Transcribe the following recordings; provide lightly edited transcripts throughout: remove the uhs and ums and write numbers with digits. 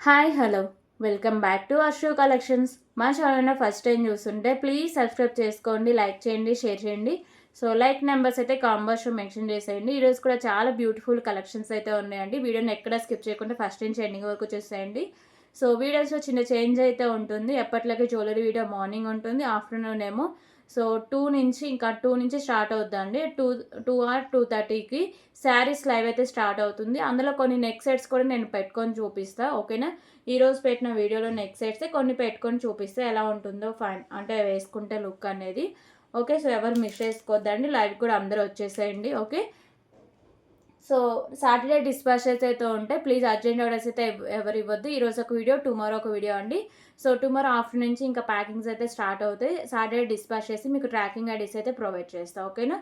Hi hello welcome back to Arsho collections. మా channel first time చూస్తుంటే please subscribe చేసుకోండి, like చేయండి, షేర్ చేయండి. సో లైక్ నెంబర్స్ అయితే కాంబోస్లో మెన్షన్ చేసేయండి. ఈరోజు కూడా చాలా బ్యూటిఫుల్ కలెక్షన్స్ అయితే ఉన్నాయండి. వీడియోని ఎక్కడ స్కిప్ చేయకుండా ఫస్ట్ నుంచి ఎండింగ్ వరకు చూసేయండి. సో వీడియోస్లో చిన్న చేంజ్ అయితే ఉంటుంది. ఎప్పటిలాగే జ్యువెలరీ వీడియో మార్నింగ్ ఉంటుంది, ఆఫ్టర్నూన్ ఏమో సో 2 నుంచి స్టార్ట్ అవుతుందండి. 2 ఆర్ 2:30కి శారీస్ లైవ్ అయితే స్టార్ట్ అవుతుంది. అందులో కొన్ని నెక్ సెట్స్ కూడా నేను పెట్టుకొని చూపిస్తా, ఓకేనా. ఈరోజు పెట్టిన వీడియోలో నెక్ సెట్స్ కొన్ని పెట్టుకొని చూపిస్తే ఎలా ఉంటుందో ఫైన్ అంటే వేసుకుంటే లుక్ అనేది. ఓకే, సో ఎవరు మిస్ చేసుకోవద్దండి, లైవ్ కూడా అందరూ వచ్చేసేయండి. ఓకే, సో సాటర్డే డిస్పాచెస్ అయితే ఉంటాయి. ప్లీజ్ అర్జెంట్ ఆర్డర్స్ అయితే ఎవరు ఇవ్వద్దు. ఈరోజు ఒక వీడియో, టుమారో ఒక వీడియో అండి. సో టుమారో ఆఫ్టర్నూన్ నుంచి ఇంకా ప్యాకింగ్స్ అయితే స్టార్ట్ అవుతాయి. సాటర్డే డిస్పాచ్ చేసి మీకు ట్రాకింగ్ ఐడీస్ అయితే ప్రొవైడ్ చేస్తాను, ఓకేనా.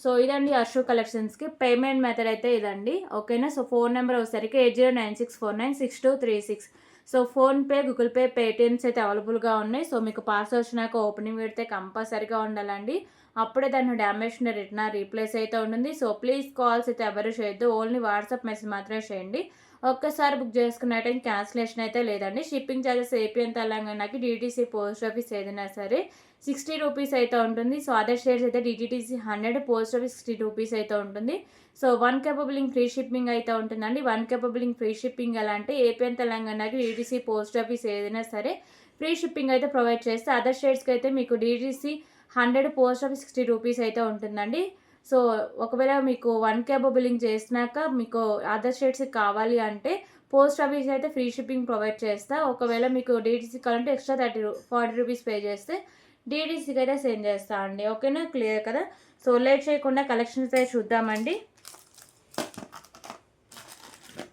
సో ఇదండి అర్షు కలెక్షన్స్కి పేమెంట్ మెథడ్ అయితే ఇదండి, ఓకేనా. సో ఫోన్ నెంబర్ వచ్చేసరికి 8096496236. So PhonePe, Google pay, Paytm's అయితే అవైలబుల్గా ఉన్నాయి. సో మీకు పార్సల్ వచ్చినాక ఓపెనింగ్ పెడితే కంపల్సరీగా ఉండాలండి. అప్పుడే దాన్ని డ్యామేజ్ రిటర్న్ రీప్లేస్ అయితే ఉంటుంది. సో ప్లీజ్ కాల్స్ అయితే ఎవరు చేయొద్దు, ఓన్లీ వాట్సాప్ మెసేజ్ మాత్రమే చేయండి. ఒక్కసారి బుక్ చేసుకున్నట్టయితే క్యాన్సిలేషన్ అయితే లేదండి. షిప్పింగ్ ఛార్జెస్ ఏపీ అండ్ తెలంగాణకి డీటీసీ పోస్ట్ ఆఫీస్ ఏదైనా సరే 60 రూపీస్ అయితే ఉంటుంది. సో అదర్ స్టేట్స్ అయితే డిటీటీసీ 100, పోస్ట్ ఆఫీస్ 60 రూపీస్ అయితే ఉంటుంది. సో 1 కేపబులింగ్ ఫ్రీ షిప్పింగ్ అయితే ఉంటుందండి. 1 కేపబులింగ్ ఫ్రీ షిప్పింగ్ ఎలా అంటే ఏపీ అండ్ తెలంగాణకి డీటీసీ పోస్ట్ ఆఫీస్ ఏదైనా సరే ఫ్రీ షిప్పింగ్ అయితే ప్రొవైడ్ చేస్తే, అదర్ స్టేట్స్కి అయితే మీకు డీటీసీ 100, పోస్ట్ ఆఫీస్ 60 రూపీస్ అయితే ఉంటుందండి. సో ఒకవేళ మీకు 1 కేబో బిల్లింగ్ చేసినాక మీకు అదర్ స్టేట్స్కి కావాలి అంటే పోస్ట్ ఆఫీస్ అయితే ఫ్రీ షిప్పింగ్ ప్రొవైడ్ చేస్తా. ఒకవేళ మీకు డీటీసీ కావాలంటే ఎక్స్ట్రా 40 రూపీస్ పే చేస్తే డీటీసీకి అయితే సెండ్ చేస్తా అండి, ఓకేనా. క్లియర్ కదా. సో లేట్ చేయకుండా కలెక్షన్స్ అయితే చూద్దామండి.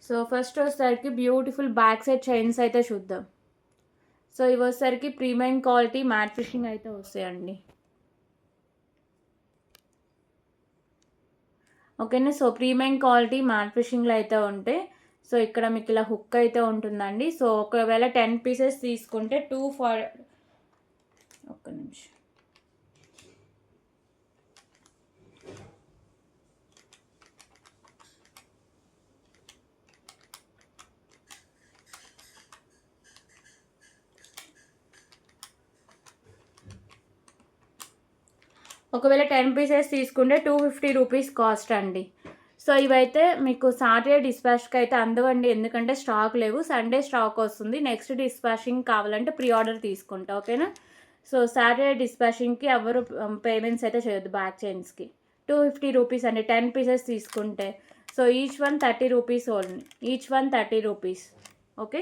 సో ఫస్ట్ వచ్చేసరికి బ్యూటిఫుల్ బ్యాక్ సైడ్ చైన్స్ అయితే చూద్దాం. సో ఇవి వచ్చేసరికి ప్రీమియం క్వాలిటీ మ్యాట్ ఫిషింగ్ అయితే వస్తాయండి, ఓకేనా. సో ప్రీమియం క్వాలిటీ మ్యాట్ ఫిషింగ్లో అయితే ఉంటే, సో ఇక్కడ మీకు ఇలా హుక్ అయితే ఉంటుందండి. సో ఒకవేళ 10 పీసెస్ తీసుకుంటే ఒక్క నిమిషం, ఒకవేళ 10 పీసెస్ తీసుకుంటే 250 రూపీస్ కాస్ట్ అండి. సో ఇవైతే మీకు సాటర్డే డిస్పాచ్కి అయితే అందవండి, ఎందుకంటే స్టాక్ లేవు. సండే స్టాక్ వస్తుంది. నెక్స్ట్ డిస్పాచింగ్ కావాలంటే ప్రీ ఆర్డర్ తీసుకుంటా, ఓకేనా. సో సాటర్డే డిస్పాచింగ్కి ఎవరు పేమెంట్స్ అయితే చేయొద్దు బ్యాక్ చైన్స్కి. 250 రూపీస్ అండి 10 పీసెస్ తీసుకుంటే. So each one 30 rupees only, each one 30 rupees, okay.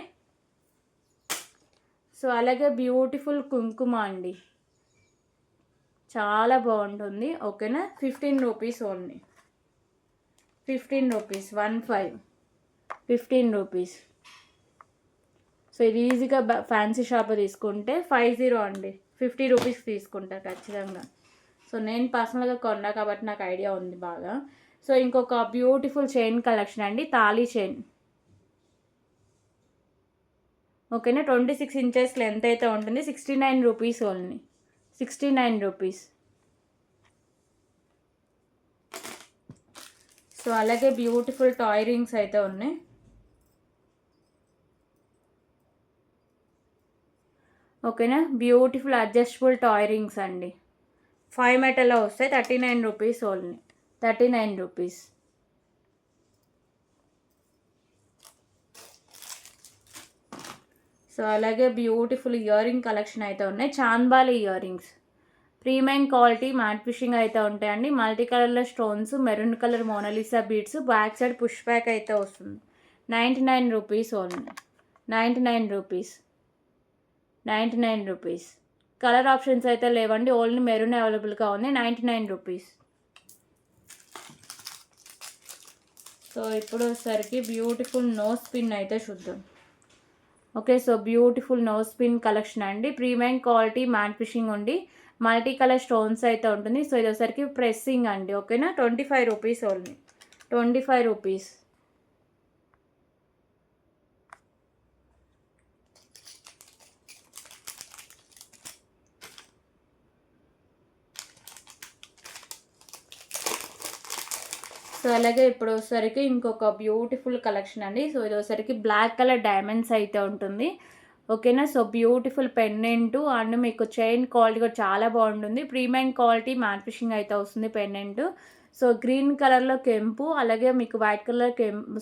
So అలాగే బ్యూటిఫుల్ కుంకుమ అండి, చాలా బాగుంటుంది, ఓకేనా. 15 rupees only, 15 rupees, 15 rupees. So ఇది ఈజీగా ఫ్యాన్సీ షాప్ తీసుకుంటే 50 అండి, 50 రూపీస్ తీసుకుంటా ఖచ్చితంగా. సో నేను పర్సనల్గా కొన్నా కాబట్టి నాకు ఐడియా ఉంది బాగా. సో ఇంకొక బ్యూటిఫుల్ చైన్ కలెక్షన్ అండి, తాళీ చైన్, ఓకేనా. 26 ఇంచెస్ లెంత్ అయితే ఉంటుంది. 69 రూపీస్ ఓన్లీ, 69 రూపీస్. సో అలాగే బ్యూటిఫుల్ టాయ్ రింగ్స్ అయితే ఉన్నాయి, ఓకేనా. బ్యూటిఫుల్ అడ్జస్టబుల్ టాయ్ రింగ్స్ అండి, 5 మెటల్లో వస్తాయి. 39 రూపీస్ ఓన్లీ, 39 రూపీస్. సో అలాగే బ్యూటిఫుల్ ఇయర్ రింగ్ కలెక్షన్ అయితే ఉన్నాయి. Chandbali ear rings, premium quality matte finishing అయితే ఉంటాయండి. మల్టీ కలర్లో stones, maroon colour Mona Lisa beads, back side push back అయితే వస్తుంది. 99 rupees only, 99 rupees, 99 rupees. Colour options అయితే లేవండి, ఓన్లీ మెరూన్ అవైలబుల్గా ఉంది. 99 రూపీస్. సో ఇప్పుడు వచ్చేసరికి బ్యూటిఫుల్ నోస్ పిన్ అయితే చూద్దాం, okay. So beautiful nose pin collection అండి, ప్రీమియం క్వాలిటీ మ్యాట్ ఫిషింగ్ ఉండి మల్టీ కలర్ స్టోన్స్ అయితే ఉంటుంది. సో ఇది వచ్చరికి ప్రెస్సింగ్ అండి, ఓకేనా. 25 రూపీస్ ఓన్లీ, 25 రూపీస్. సో అలాగే ఇప్పుడు వచ్చేసరికి ఇంకొక బ్యూటిఫుల్ కలెక్షన్ అండి. సో ఇది వచ్చేసరికి బ్లాక్ కలర్ డైమండ్స్ అయితే ఉంటుంది. ఓకేనా. సో బ్యూటిఫుల్ పెండెంట్ అండ్ మీకు చైన్ క్వాలిటీ కూడా చాలా బాగుంటుంది. ప్రీమియం క్వాలిటీ మ్యాట్ ఫినిషింగ్ అయితే వస్తుంది పెండెంట్. సో గ్రీన్ కలర్లో కెంపు, అలాగే మీకు వైట్ కలర్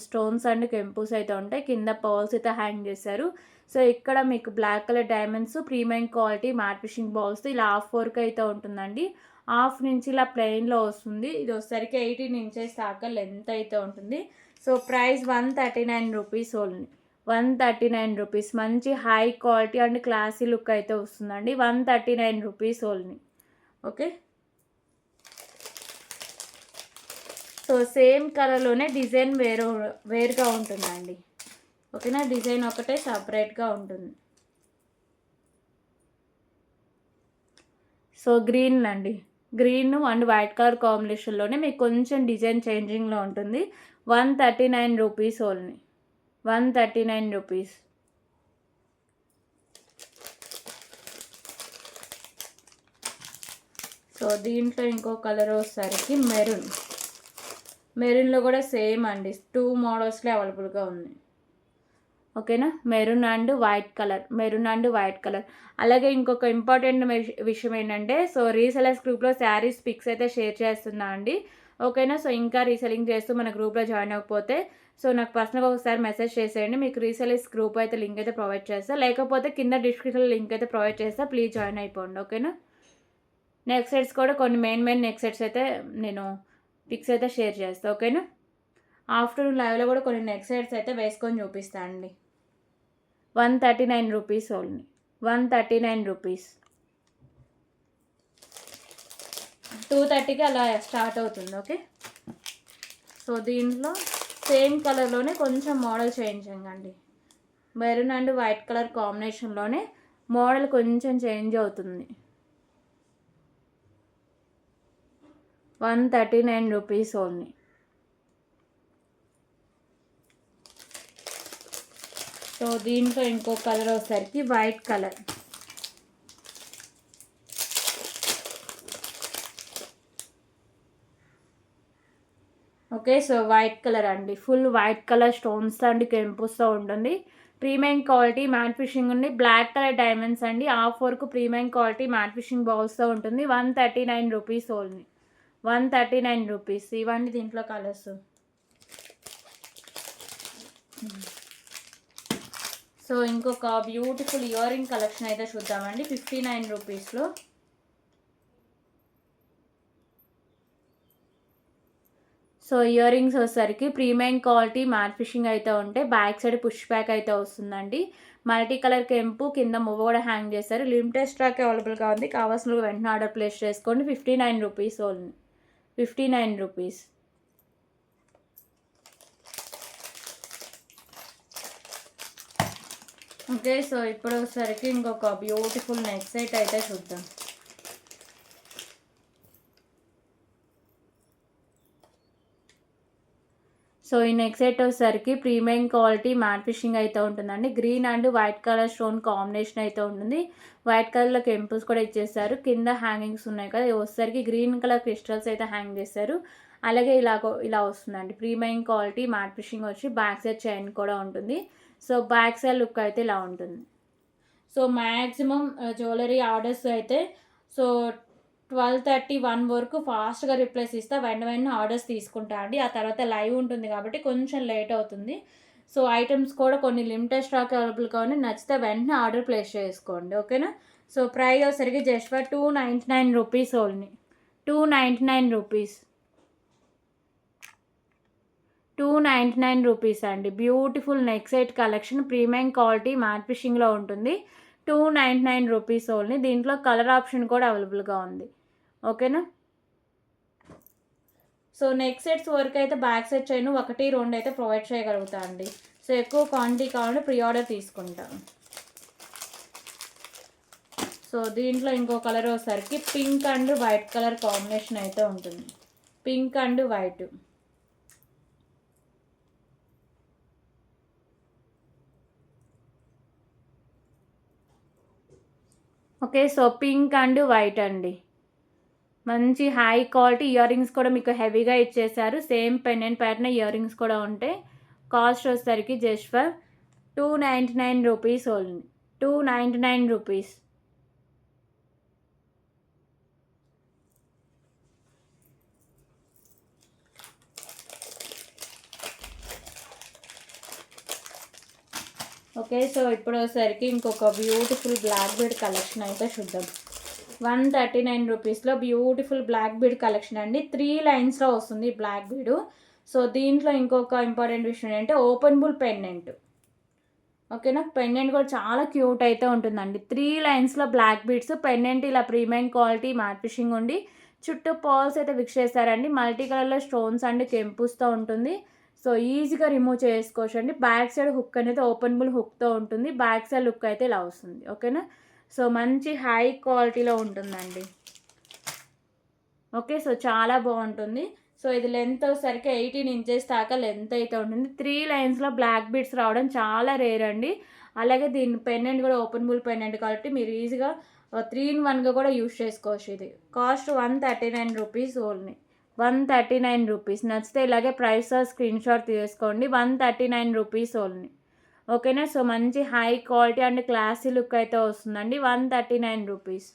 స్టోన్స్ అండ్ కెంపుస్ అయితే ఉంటాయి. కింద పర్ల్స్ అయితే హ్యాంగ్ చేశారు. సో ఇక్కడ మీకు black colour diamonds, premium quality matte finishing balls ఇలా హాఫ్ వర్క్ అయితే ఉంటుందండి. హాఫ్ నుంచి ఇలా ప్లెయిన్లో వస్తుంది. ఇది వచ్చేసరికి 18 ఇంచెస్ దాకా లెంత్ అయితే ఉంటుంది. So price 139 rupees only. 139 rupees. మంచి high quality and classy look అయితే వస్తుందండి. 139 rupees only. Okay. So same కలర్లోనే డిజైన్ వేరుగా ఉంటుందండి. ఓకేనా. డిజైన్ ఒకటే సపరేట్గా ఉంటుంది. సో గ్రీన్ అండి, గ్రీన్ అండ్ వైట్ కలర్ కాంబినేషన్లోనే మీకు కొంచెం డిజైన్ చేంజింగ్లో ఉంటుంది. 139 రూపీస్ ఓన్లీ. 139 రూపీస్. సో దీంట్లో ఇంకో కలర్ వచ్చేసరికి మెరూన్లో కూడా సేమ్ అండి. 2 మోడల్స్లో అవైలబుల్గా ఉంది. ఓకేనా. Maroon and white colour. అలాగే ఇంకొక ఇంపార్టెంట్ విషయం ఏంటంటే, సో రీసెలర్స్ గ్రూప్లో శారీస్ పిక్స్ అయితే షేర్ చేస్తున్నా అండి. ఓకేనా. సో ఇంకా రీసెలింగ్ చేస్తూ మన గ్రూప్లో జాయిన్ అవ్వకపోతే సో నాకు పర్సనల్గా ఒకసారి మెసేజ్ చేసేయండి. మీకు రీసెలర్స్ గ్రూప్ అయితే లింక్ అయితే ప్రొవైడ్ చేస్తా, లేకపోతే కింద డిస్క్రిప్షన్లో లింక్ అయితే ప్రొవైడ్ చేస్తా. ప్లీజ్ జాయిన్ అయిపోండి. ఓకేనా. నెక్ సెట్స్ కూడా కొన్ని మెయిన్ నెక్ సెట్స్ అయితే నేను పిక్స్ అయితే షేర్ చేస్తాను. ఓకేనా. ఆఫ్టర్నూన్ లైవ్లో కూడా కొన్ని నెక్ సెట్స్ అయితే వేసుకొని చూపిస్తాను అండి. 139 రూపీస్ ఓన్లీ. 139 రూపీస్. 230కి అలా స్టార్ట్ అవుతుంది. ఓకే. సో దీంట్లో సేమ్ కలర్లోనే కొంచెం మోడల్ చేంజింగ్ అండి. మెరూన్ అండ్ వైట్ కలర్ కాంబినేషన్లోనే మోడల్ కొంచెం చేంజ్ అవుతుంది. 139 రూపీస్ ఓన్లీ. సో దీంట్లో ఇంకో కలర్ వచ్చేసరికి white colour. Okay. So white colour అండి, ఫుల్ వైట్ కలర్ స్టోన్స్ అండి కెంపుస్తో ఉంటుంది. ప్రీమియం క్వాలిటీ మ్యాట్ ఫినిషింగ్ ఉంది. బ్లాక్ కలర్ డైమండ్స్ అండి. హాఫ్ వరకు ప్రీమియం క్వాలిటీ మ్యాట్ ఫినిషింగ్ బాల్స్తో ఉంటుంది. 139 రూపీస్ ఓన్లీ. 139 రూపీస్. ఇవన్నీ దీంట్లో కలర్స్. సో ఇంకొక బ్యూటిఫుల్ ఇయర్ రింగ్ కలెక్షన్ అయితే చూద్దామండి. 59 రూపీస్లో. సో ఇయర్ రింగ్స్ వచ్చేసరికి ప్రీమియం క్వాలిటీ మ్యాట్ ఫినిషింగ్ అయితే ఉంటే బ్యాక్ సైడ్ పుష్ బ్యాక్ అయితే వస్తుందండి. మల్టీ కలర్ కెంపు, కింద మువ్వ కూడా హ్యాంగ్ చేశారు. లిమిటెడ్ స్టాక్ అవైలబుల్గా ఉంది. కావాల్సిన వెంటనే ఆర్డర్ ప్లేస్ చేసుకోండి. 59 rupees only. 59 rupees. Okay. So ఇప్పుడు వచ్చేసరికి ఇంకొక బ్యూటిఫుల్ నెక్ సెట్ అయితే చూద్దాం. సో ఈ నెక్ సెట్ వచ్చేసరికి ప్రీమియం క్వాలిటీ మ్యాట్ ఫినిషింగ్ అయితే ఉంటుందండి. Green and white colour stone combination అయితే ఉంటుంది. వైట్ కలర్లో కెంపుల్స్ కూడా ఇచ్చేస్తారు. కింద హ్యాంగింగ్స్ ఉన్నాయి కదా, వచ్చేసరికి గ్రీన్ కలర్ క్రిస్టల్స్ అయితే హ్యాంగ్ చేస్తారు. అలాగే ఇలా వస్తుందండి. ప్రీమియం క్వాలిటీ మ్యాట్ ఫినిషింగ్ వచ్చి బ్యాక్ సైడ్ చైన్ కూడా ఉంటుంది. సో బ్యాక్ సైడ్ లుక్ అయితే ఇలా ఉంటుంది. సో మ్యాక్సిమం జ్యువెలరీ ఆర్డర్స్ అయితే సో 12:31 వరకు ఫాస్ట్గా రిప్లైస్ ఇస్తా. వెంటనే ఆర్డర్స్ తీసుకుంటా అండి. ఆ తర్వాత లైవ్ ఉంటుంది కాబట్టి కొంచెం లేట్ అవుతుంది. సో ఐటమ్స్ కూడా కొన్ని లిమిటెడ్ స్టాక్ అవైలబుల్గా ఉన్నాయి. నచ్చితే వెంటనే ఆర్డర్ ప్లేస్ చేసుకోండి. ఓకేనా. సో ప్రైస్ వచ్చేసరికి just for 299 rupees only. 299 rupees. 299 rupees అండి. Beautiful neck set collection premium quality matte ఫినిషింగ్లో ఉంటుంది. 299 రూపీస్ ఓన్లీ. దీంట్లో కలర్ ఆప్షన్ కూడా అవైలబుల్గా ఉంది. ఓకేనా. సో నెక్ సెట్స్ వరకు అయితే బ్యాక్ సెట్ చైన్ 1, 2 అయితే ప్రొవైడ్ చేయగలుగుతా అండి. సో ఎక్కువ క్వాంటిటీ కావాలంటే ప్రీ ఆర్డర్ తీసుకుంటాం. సో దీంట్లో ఇంకో కలర్ వచ్చేసరికి pink and white colour combination అయితే ఉంటుంది. Pink and white. Okay. So pink and white అండి. మంచి హై క్వాలిటీ ఇయర్ రింగ్స్ కూడా మీకు హెవీగా ఇచ్చేసారు. Same pendant pattern ear rings కూడా ఉంటాయి. కాస్ట్ వచ్చేసరికి just for 299 rupees only. 299 rupees. Okay, so ఇప్పుడు వచ్చేసరికి ఇంకొక బ్యూటిఫుల్ బ్లాక్ బీడ్ కలెక్షన్ అయితే చూద్దాం. 139 రూపీస్లో బ్యూటిఫుల్ బ్లాక్ బీడ్ కలెక్షన్ అండి. 3 లైన్స్లో వస్తుంది బ్లాక్ బీడు. సో దీంట్లో ఇంకొక ఇంపార్టెంట్ విషయం ఏంటంటే ఓపెనబుల్ పెండెంట్. ఓకేనా, పెండెంట్ కూడా చాలా క్యూట్ అయితే ఉంటుందండి. 3 లైన్స్లో బ్లాక్ బీడ్స్ పెండెంట్ ఇలా ప్రీమియం క్వాలిటీ మ్యాట్ ఫిషింగ్ ఉండి చుట్టూ పర్ల్స్ అయితే ఫిక్స్ చేస్తారండి. మల్టీ కలర్లో స్టోన్స్ అండి కెంపుస్తూ ఉంటుంది. సో ఈజీగా రిమూవ్ చేసుకోవచ్చు అండి. బ్యాక్ సైడ్ హుక్ అనేది ఓపెనబుల్ హుక్తో ఉంటుంది. బ్యాక్ సైడ్ లుక్ అయితే ఇలా వస్తుంది. ఓకేనా, సో మంచి హై క్వాలిటీలో ఉంటుందండి. ఓకే, సో చాలా బాగుంటుంది. సో ఇది లెంత్ వచ్చేసరికి 18 ఇంచెస్ దాకా లెంత్ అయితే ఉంటుంది. 3 లైన్స్లో బ్లాక్ బీడ్స్ రావడం చాలా రేర్ అండి. అలాగే దీని పెండెంట్ కూడా ఓపెనబుల్ పెండెంట్ కాబట్టి మీరు ఈజీగా 3 in 1గా కూడా యూస్ చేసుకోవచ్చు. ఇది కాస్ట్ 139 రూపీస్ ఓన్లీ. 139 రూపీస్. నచ్చితే ఇలాగే ప్రైస్ స్క్రీన్ షాట్ తీసుకోండి. 139 రూపీస్ ఓన్లీ. ఓకేనా, సో మంచి high quality and classy look అయితే వస్తుందండి. 139 రూపీస్.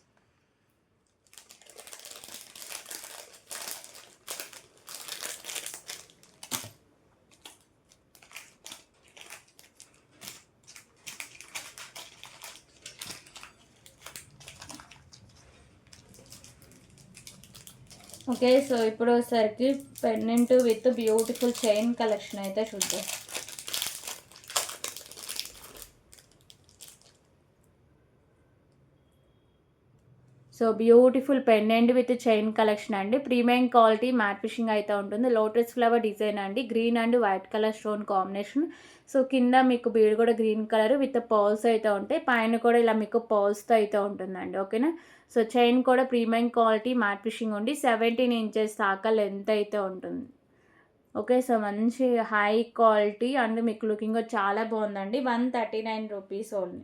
ఓకే, సో ఇప్పుడు వచ్చేసరికి pendant with beautiful chain collection అయితే చూద్దాం. So beautiful pendant with chain collection అండి. ప్రీమియం క్వాలిటీ మ్యాట్ ఫిషింగ్ అయితే ఉంటుంది. లోటస్ ఫ్లవర్ డిజైన్ అండి. Green and white colour stone combination. So కింద మీకు బీడ్ కూడా గ్రీన్ కలర్ విత్ పర్ల్స్ అయితే ఉంటాయి. పైన కూడా ఇలా మీకు పర్ల్స్తో అయితే ఉంటుందండి. ఓకేనా, సో చైన్ కూడా ప్రీమియం క్వాలిటీ మ్యాట్ ఫిషింగ్ ఉండి 17 ఇంచెస్ దాకా లెంత్ అయితే ఉంటుంది. ఓకే, సో మంచి హై క్వాలిటీ అండ్ మీకు లుకింగ్ చాలా బాగుందండి. 139 రూపీస్ ఓన్లీ.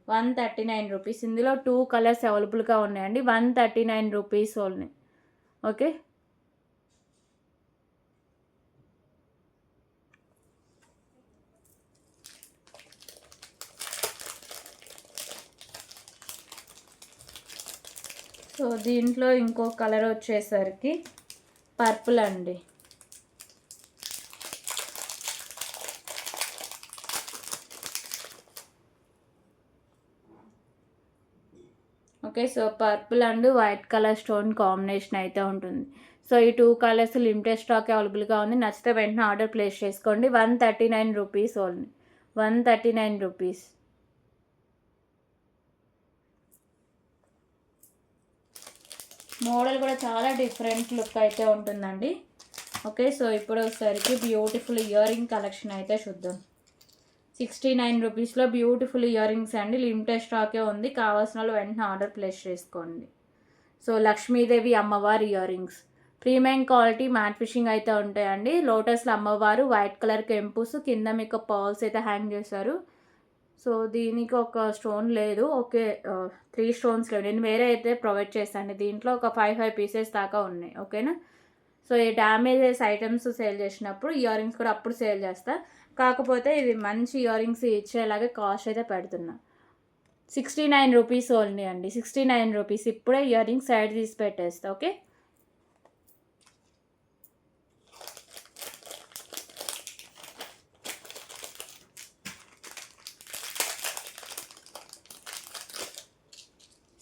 139 రూపీస్. ఇందులో 2 కలర్స్ అవైలబుల్గా ఉన్నాయండి. 139 రూపీస్ ఓన్లీ. ఓకే, సో దీంట్లో ఇంకో కలర్ వచ్చేసరికి పర్పుల్ అండి. Okay, so purple and white colour stone combination అయితే ఉంటుంది. సో ఈ 2 కలర్స్ లిమిటెడ్ స్టాక్ అవైలబుల్గా ఉంది. నచ్చితే వెంటనే ఆర్డర్ ప్లేస్ చేసుకోండి. 139 రూపీస్ ఓన్లీ. 139 రూపీస్. మోడల్ కూడా చాలా డిఫరెంట్ లుక్ అయితే ఉంటుందండి. ఓకే, సో ఇప్పుడు ఒకసారికి బ్యూటిఫుల్ ఇయర్ రింగ్ కలెక్షన్ అయితే చూద్దాం. 69 రూపీస్లో బ్యూటిఫుల్ ఇయర్ రింగ్స్ అండి. లిమిటెడ్ స్టాకే ఉంది. కావాల్సిన వాళ్ళు వెంటనే ఆర్డర్ ప్లేస్ చేసుకోండి. సో లక్ష్మీదేవి అమ్మవారి year rings premium quality matte finishing అయితే ఉంటాయండి. లోటస్లో అమ్మవారు వైట్ కలర్ కెంపుస్ కింద మీకు పర్ల్స్ అయితే హ్యాంగ్ చేశారు. సో దీనికి ఒక స్టోన్ లేదు. ఓకే, 3 స్టోన్స్ లేవు. నేను వేరే అయితే ప్రొవైడ్ చేస్తాను. దీంట్లో ఒక 5 పీసెస్ దాకా ఉన్నాయి. ఓకేనా, సో ఈ డ్యామేజెస్ ఐటమ్స్ సేల్ చేసినప్పుడు ఇయర్ రింగ్స్ కూడా అప్పుడు సేల్ చేస్తా. కాకపోతే ఇది మంచి ఇయర్ రింగ్స్ ఇచ్చేలాగే కాస్ట్ అయితే పెడుతున్నా. 69 రూపీస్ ఓన్లీ అండి. 69 రూపీస్. ఇప్పుడే ఇయర్ రింగ్స్ సైడ్ తీసి పెట్టేస్తా. ఓకే,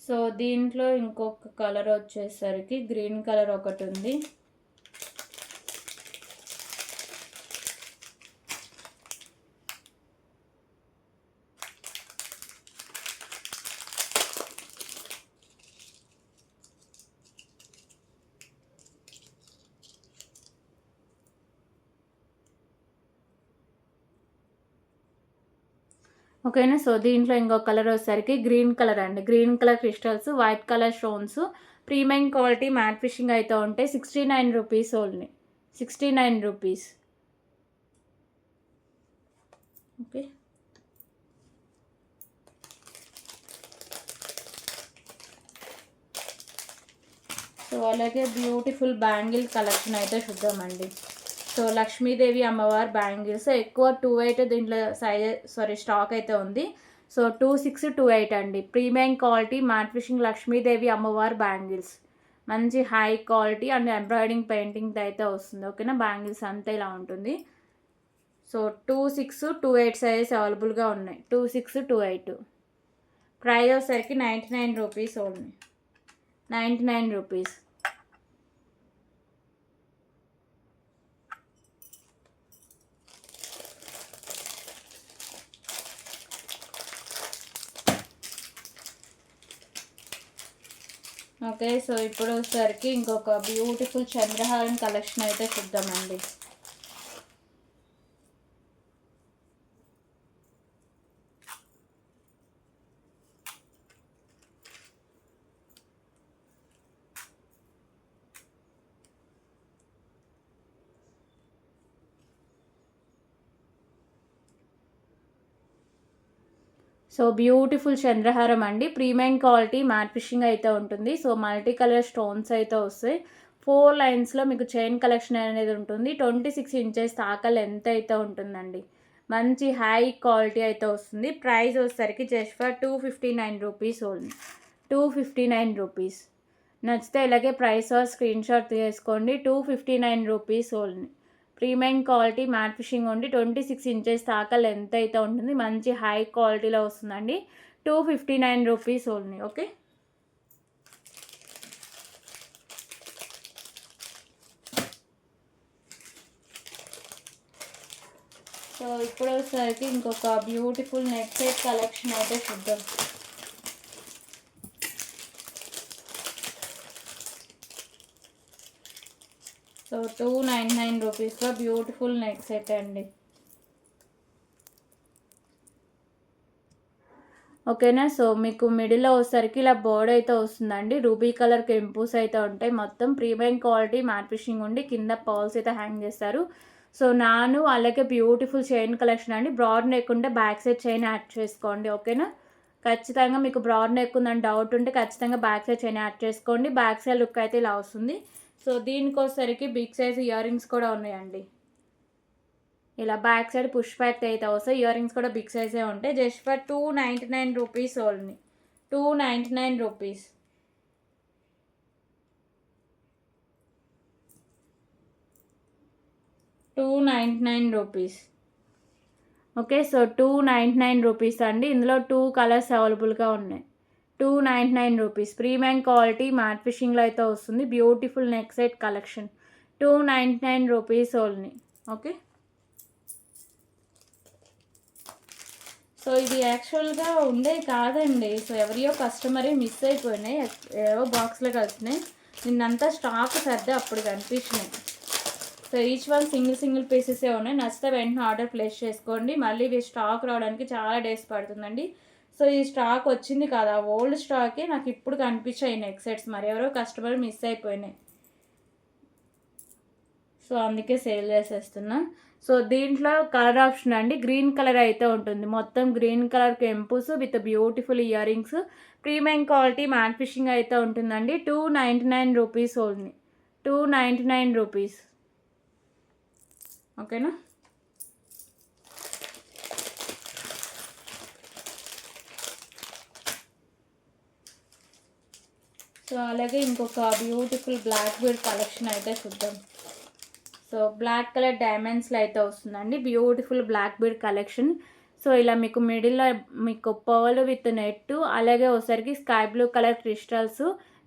సో దీంట్లో ఇంకొక కలర్ వచ్చేసరికి గ్రీన్ కలర్ ఒకటి ఉంది. ఓకేనా, సో దీంట్లో ఇంకో కలర్ వచ్చేసరికి గ్రీన్ కలర్ అండి. Green colour crystals, white colour stones, premium quality matte finishing అయితే ఉంటాయి. 69 rupees only. 69 rupees. Okay, so so అలాగే బ్యూటిఫుల్ బ్యాంగిల్ కలెక్షన్ అయితే చూద్దామండి. సో లక్ష్మీదేవి అమ్మవారి బ్యాంగిల్స్ ఎక్కువ 2/8 దీంట్లో స్టాక్ అయితే ఉంది. సో 26, 28 అండి. Premium quality matte finishing Lakshmidevi అమ్మవారి బ్యాంగిల్స్. మంచి high quality and embroidering painting అయితే వస్తుంది. ఓకేనా, బ్యాంగిల్స్ అంతా ఇలా ఉంటుంది. సో 26, 28 సైజెస్ అవైలబుల్గా ఉన్నాయి. 26, 28. ప్రైస్ వచ్చేసరికి 99 rupees only. 99 rupees. Okay, so ఇప్పుడు వచ్చేసరికి ఇంకొక బ్యూటిఫుల్ చంద్రహారం కలెక్షన్ అయితే చూద్దామండి. సో బ్యూటిఫుల్ చంద్రహారం అండి. ప్రీమియం క్వాలిటీ మ్యాట్ ఫినిషింగ్ అయితే ఉంటుంది. సో మల్టీ కలర్ స్టోన్స్ అయితే వస్తాయి. 4 లైన్స్లో మీకు చైన్ కలెక్షన్ అనేది ఉంటుంది. 26 ఇంచెస్ దాకా లెంత్ అయితే ఉంటుందండి. మంచి హై క్వాలిటీ అయితే వస్తుంది. ప్రైస్ వచ్చేసరికి just for 259 rupees only. 259 rupees. నచ్చితే ఇలాగే ప్రైస్ స్క్రీన్ షాట్ తీసుకోండి. 259 rupees only. Premium quality matte finishing ఉండి 26 ఇంచెస్ దాకా లెంత్ అయితే ఉంటుంది. మంచి హై క్వాలిటీలో వస్తుందండి. 259 రూపీస్ ఓన్లీ. ఓకే, సో ఇప్పుడు వచ్చేసరికి ఇంకొక బ్యూటిఫుల్ నెక్ సెట్ కలెక్షన్ అయితే చూద్దాం. సో 299 రూపీస్లో బ్యూటిఫుల్ నెక్ సెట్ అండి. ఓకేనా, సో మీకు మిడిల్లో వచ్చేసరికి ఇలా బోర్డ్ అయితే వస్తుందండి. రూబీ కలర్ కెంపూస్ అయితే ఉంటాయి. మొత్తం ప్రీమియం క్వాలిటీ మ్యాట్ ఫినిషింగ్ ఉండి కింద పర్ల్స్ అయితే హ్యాంగ్ చేస్తారు. సో అలాగే బ్యూటిఫుల్ చైన్ కలెక్షన్ అండి. బ్రాడ్ నెక్ ఉంటే బ్యాక్ సైడ్ చైన్ యాడ్ చేసుకోండి. ఓకేనా, ఖచ్చితంగా మీకు బ్రాడ్ నెక్ ఉందని డౌట్ ఉంటే ఖచ్చితంగా బ్యాక్ సైడ్ చైన్ యాడ్ చేసుకోండి. బ్యాక్ సైడ్ లుక్ అయితే ఇలా వస్తుంది. సో దీనికి వచ్చేసరికి బిగ్ సైజ్ ఇయర్ రింగ్స్ కూడా ఉన్నాయండి. ఇలా బ్యాక్ సైడ్ పుష్ బ్యాక్ అయితే వస్తాయి. ఇయర్ రింగ్స్ కూడా బిగ్ సైజే ఉంటాయి. Just for 299 rupees only. 299 rupees. Rupees. Okay, so 299 rupees అండి. ఇందులో 2 కలర్స్ అవైలబుల్గా ఉన్నాయి. 299 రూపీస్. ప్రీమియం క్వాలిటీ మ్యాట్ ఫినిషింగ్లో అయితే వస్తుంది. Beautiful neck set collection. 299 rupees only. Okay, so ఇది యాక్చువల్గా ఉండే కాదండి. సో ఎవరియో కస్టమరే మిస్ అయిపోయినాయి. ఏవో బాక్స్లో కలిసినాయి. నిన్నంతా స్టాక్ సర్దే అప్పుడు కనిపించినాయి. సో ఈచ్ వన్ సింగిల్ పీసెసే ఉన్నాయి. నచ్చితే వెంటనే ఆర్డర్ ప్లేస్ చేసుకోండి. మళ్ళీ ఇవి స్టాక్ రావడానికి చాలా డేస్ పడుతుందండి. సో ఈ స్టాక్ వచ్చింది కదా, ఓల్డ్ స్టాకే నాకు ఇప్పుడు కనిపించాయి నెక్ సెట్స్. మరి ఎవరో కస్టమర్ మిస్ అయిపోయినాయి. సో అందుకే సేల్ చేసేస్తున్నా. సో దీంట్లో కలర్ ఆప్షన్ అండి. గ్రీన్ కలర్ అయితే ఉంటుంది. మొత్తం గ్రీన్ కలర్ కెంపుస్ with beautiful ear rings. Premium quality matte finishing అయితే ఉంటుందండి. 299 రూపీస్ ఓన్లీ. 299 రూపీస్. ఓకేనా, సో అలాగే ఇంకొక బ్యూటిఫుల్ బ్లాక్ బీడ్ కలెక్షన్ అయితే చూద్దాం. సో బ్లాక్ కలర్ డైమండ్స్లో అయితే వస్తుందండి. Beautiful black bead collection. So ఇలా మీకు మిడిల్లో మీకు పర్ల్ విత్ నెట్, అలాగే ఒకసారికి sky blue colour crystals.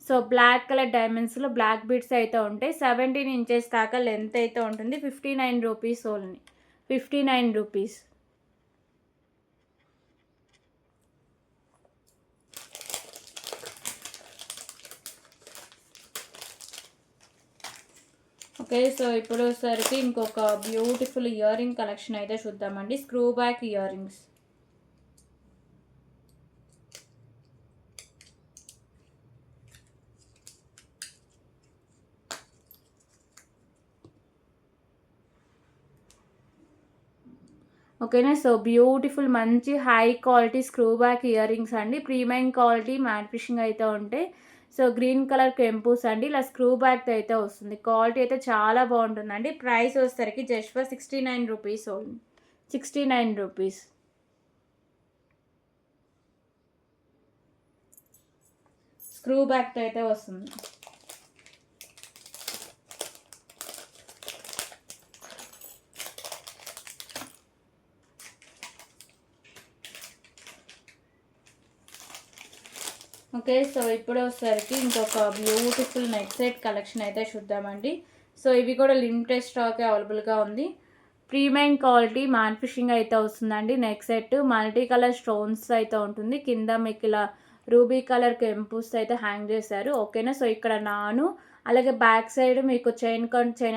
So black colour డైమండ్స్లో బ్లాక్ బీడ్స్ అయితే ఉంటాయి. 17 ఇంచెస్ దాకా లెంత్ అయితే ఉంటుంది. 59 rupees only. 59 rupees. Okay, so ఇప్పుడు వచ్చేసరికి ఇంకొక బ్యూటిఫుల్ ఇయర్ రింగ్ కలెక్షన్ అయితే చూద్దామండి. Screw back ear rings. ఓకేనా, సో బ్యూటిఫుల్ మంచి high quality screw back ear rings అండి. ప్రీమియం క్వాలిటీ మ్యాట్ ఫినిషింగ్ అయితే ఉంటాయి. సో గ్రీన్ కలర్ కెంపూస్ అండి, ఇలా స్క్రూ బ్యాక్ అయితే వస్తుంది. క్వాలిటీ అయితే చాలా బాగుంటుందండి. ప్రైస్ వచ్చేసరికి just for 69 rupees only. 69 rupees. Screw బ్యాక్తో అయితే వస్తుంది. ఓకే, సో ఇప్పుడు వచ్చేసరికి ఇంకొక బ్యూటిఫుల్ నెక్ సెట్ కలెక్షన్ అయితే చూద్దామండి. సో ఇవి కూడా లిమిటెడ్ స్టాక్ అవైలబుల్గా ఉంది. ప్రీమియం క్వాలిటీ మ్యాట్ ఫిషింగ్ అయితే వస్తుందండి. Neck set multi colour stones అయితే ఉంటుంది. కింద మీకు ఇలా రూబీ కలర్ కెంపుస్ అయితే హ్యాంగ్ చేశారు. ఓకేనా, సో ఇక్కడ అలాగే బ్యాక్ సైడ్ మీకు చైన్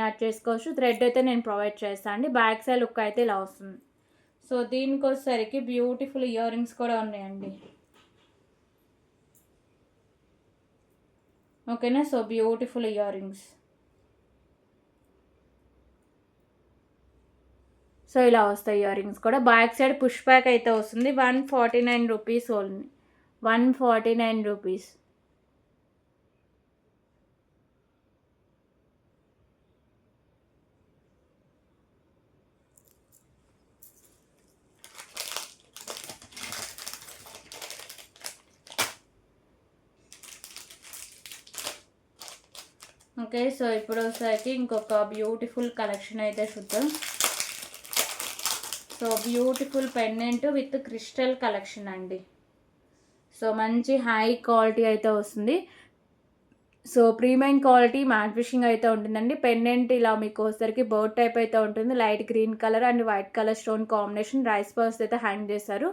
యాడ్ చేసుకోవచ్చు. థ్రెడ్ అయితే నేను ప్రొవైడ్ చేస్తాను అండి. బ్యాక్ సైడ్ లుక్ అయితే ఇలా వస్తుంది. సో దీనికి వచ్చేసరికి బ్యూటిఫుల్ ఇయర్ రింగ్స్ కూడా ఉన్నాయండి. ఓకేనా, so beautiful ear rings. So ఇలా వస్తాయి ఇయర్ రింగ్స్ కూడా. బ్యాక్ సైడ్ పుష్ బ్యాక్ అయితే వస్తుంది. 149 rupees only. 149 rupees. Okay, so ఇప్పుడు వచ్చేసరికి ఇంకొక బ్యూటిఫుల్ కలెక్షన్ అయితే చూద్దాం. So beautiful pendant with crystal collection అండి. సో మంచి హై క్వాలిటీ అయితే వస్తుంది. So premium quality matte finishing అయితే ఉంటుందండి. పెండెంట్ ఇలా మీకు వచ్చేసరికి బర్డ్ టైప్ అయితే ఉంటుంది. Light green colour and white colour stone combination rice purse అయితే హ్యాంగ్ చేశారు.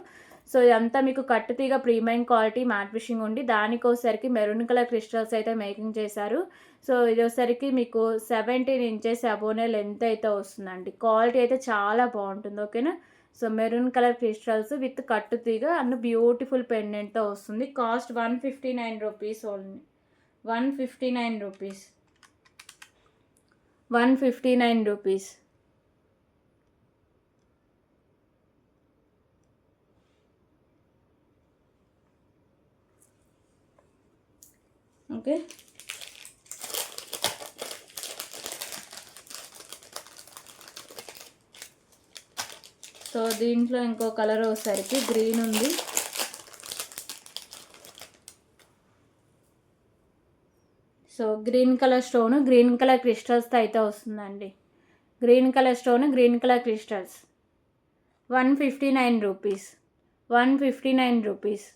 సో ఇదంతా మీకు కట్టుతీగ ప్రీమియం క్వాలిటీ మ్యాట్ ఫిషింగ్ ఉండి దానికోసరికి మెరూన్ కలర్ క్రిస్టల్స్ అయితే మేకింగ్ చేశారు. సో ఇది వచ్చేసరికి మీకు 17 ఇంచెస్ అబోనే లెంత్ అయితే వస్తుందండి. క్వాలిటీ అయితే చాలా బాగుంటుంది. ఓకేనా, so maroon colour crystals with కట్టుతీగ అండ్ బ్యూటిఫుల్ పెండెంట్తో వస్తుంది. Cost 159 rupees only. 159 rupees. 159 rupees. Okay, so దీంట్లో ఇంకో కలర్ వచ్చేసరికి గ్రీన్ ఉంది. So green colour stone green colour క్రిస్టల్స్తో అయితే వస్తుందండి. Green colour stone green colour crystals. 159 rupees. 159 rupees.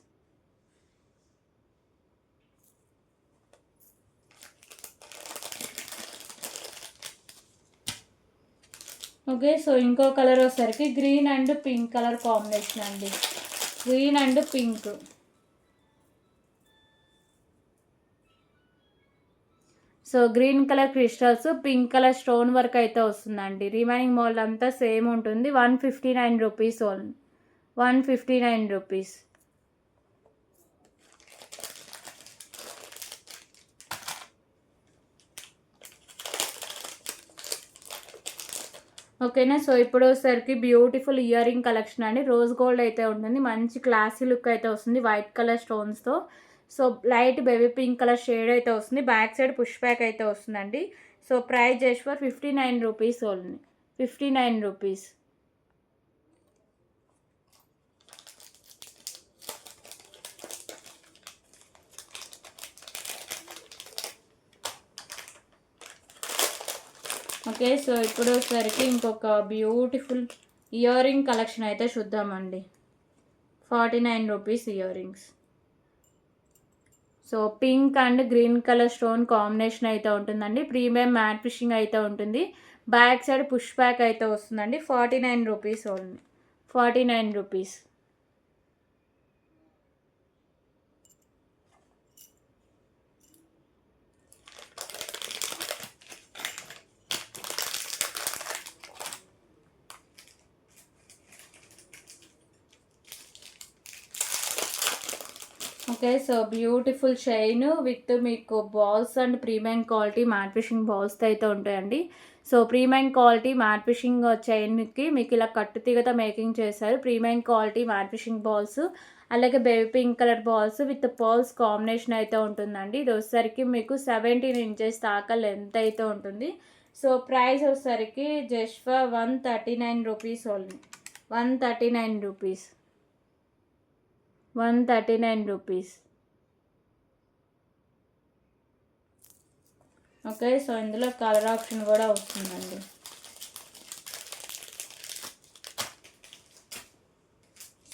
Okay, so ఇంకో కలర్ వచ్చేసరికి green and pink colour combination అండి. Green and pink. So green colour crystals pink colour stone work అయితే వస్తుందండి. Remaining mould అంతా same ఉంటుంది. 159 రూపీస్ ఓన్లీ. 159 రూపీస్. ఓకేనా, so ఇప్పుడు వచ్చేసరికి బ్యూటిఫుల్ ఇయర్ రింగ్ కలెక్షన్ అండి. రోజ్ గోల్డ్ అయితే ఉంటుంది. మంచి క్లాసీ లుక్ అయితే వస్తుంది వైట్ కలర్ స్టోన్స్తో. So light baby pink colour shade అయితే వస్తుంది. బ్యాక్ సైడ్ పుష్ బ్యాక్ అయితే వస్తుందండి. So price just for 59 rupees only. 59 rupees. Okay, so ఇప్పుడు వచ్చేసరికి ఇంకొక బ్యూటిఫుల్ ఇయర్ రింగ్ కలెక్షన్ అయితే చూద్దామండి. 49 rupees ear rings. So pink and green colour stone combination అయితే ఉంటుందండి. ప్రీమియం మ్యాట్ ఫిషింగ్ అయితే ఉంటుంది. బ్యాక్ సైడ్ పుష్ బ్యాక్ అయితే వస్తుందండి. 49 rupees only. 49 rupees. Okay, so beautiful chain with మీకు balls and premium quality matte finishing బాల్స్తో అయితే ఉంటాయండి. So premium quality matte finishing చైన్కి మీకు ఇలా కట్టు తీగతో మేకింగ్ చేశారు. Premium quality matte finishing balls, అలాగే baby pink colour balls with pearls combination అయితే ఉంటుందండి. ఇది వచ్చేసరికి మీకు 17 ఇంచెస్ దాకా లెంత్ అయితే ఉంటుంది. సో ప్రైస్ వచ్చేసరికి just for 139 rupees only. 139 rupees. 139 rupees. Okay, so ఇందులో కలర్ ఆప్షన్ కూడా వస్తుందండి.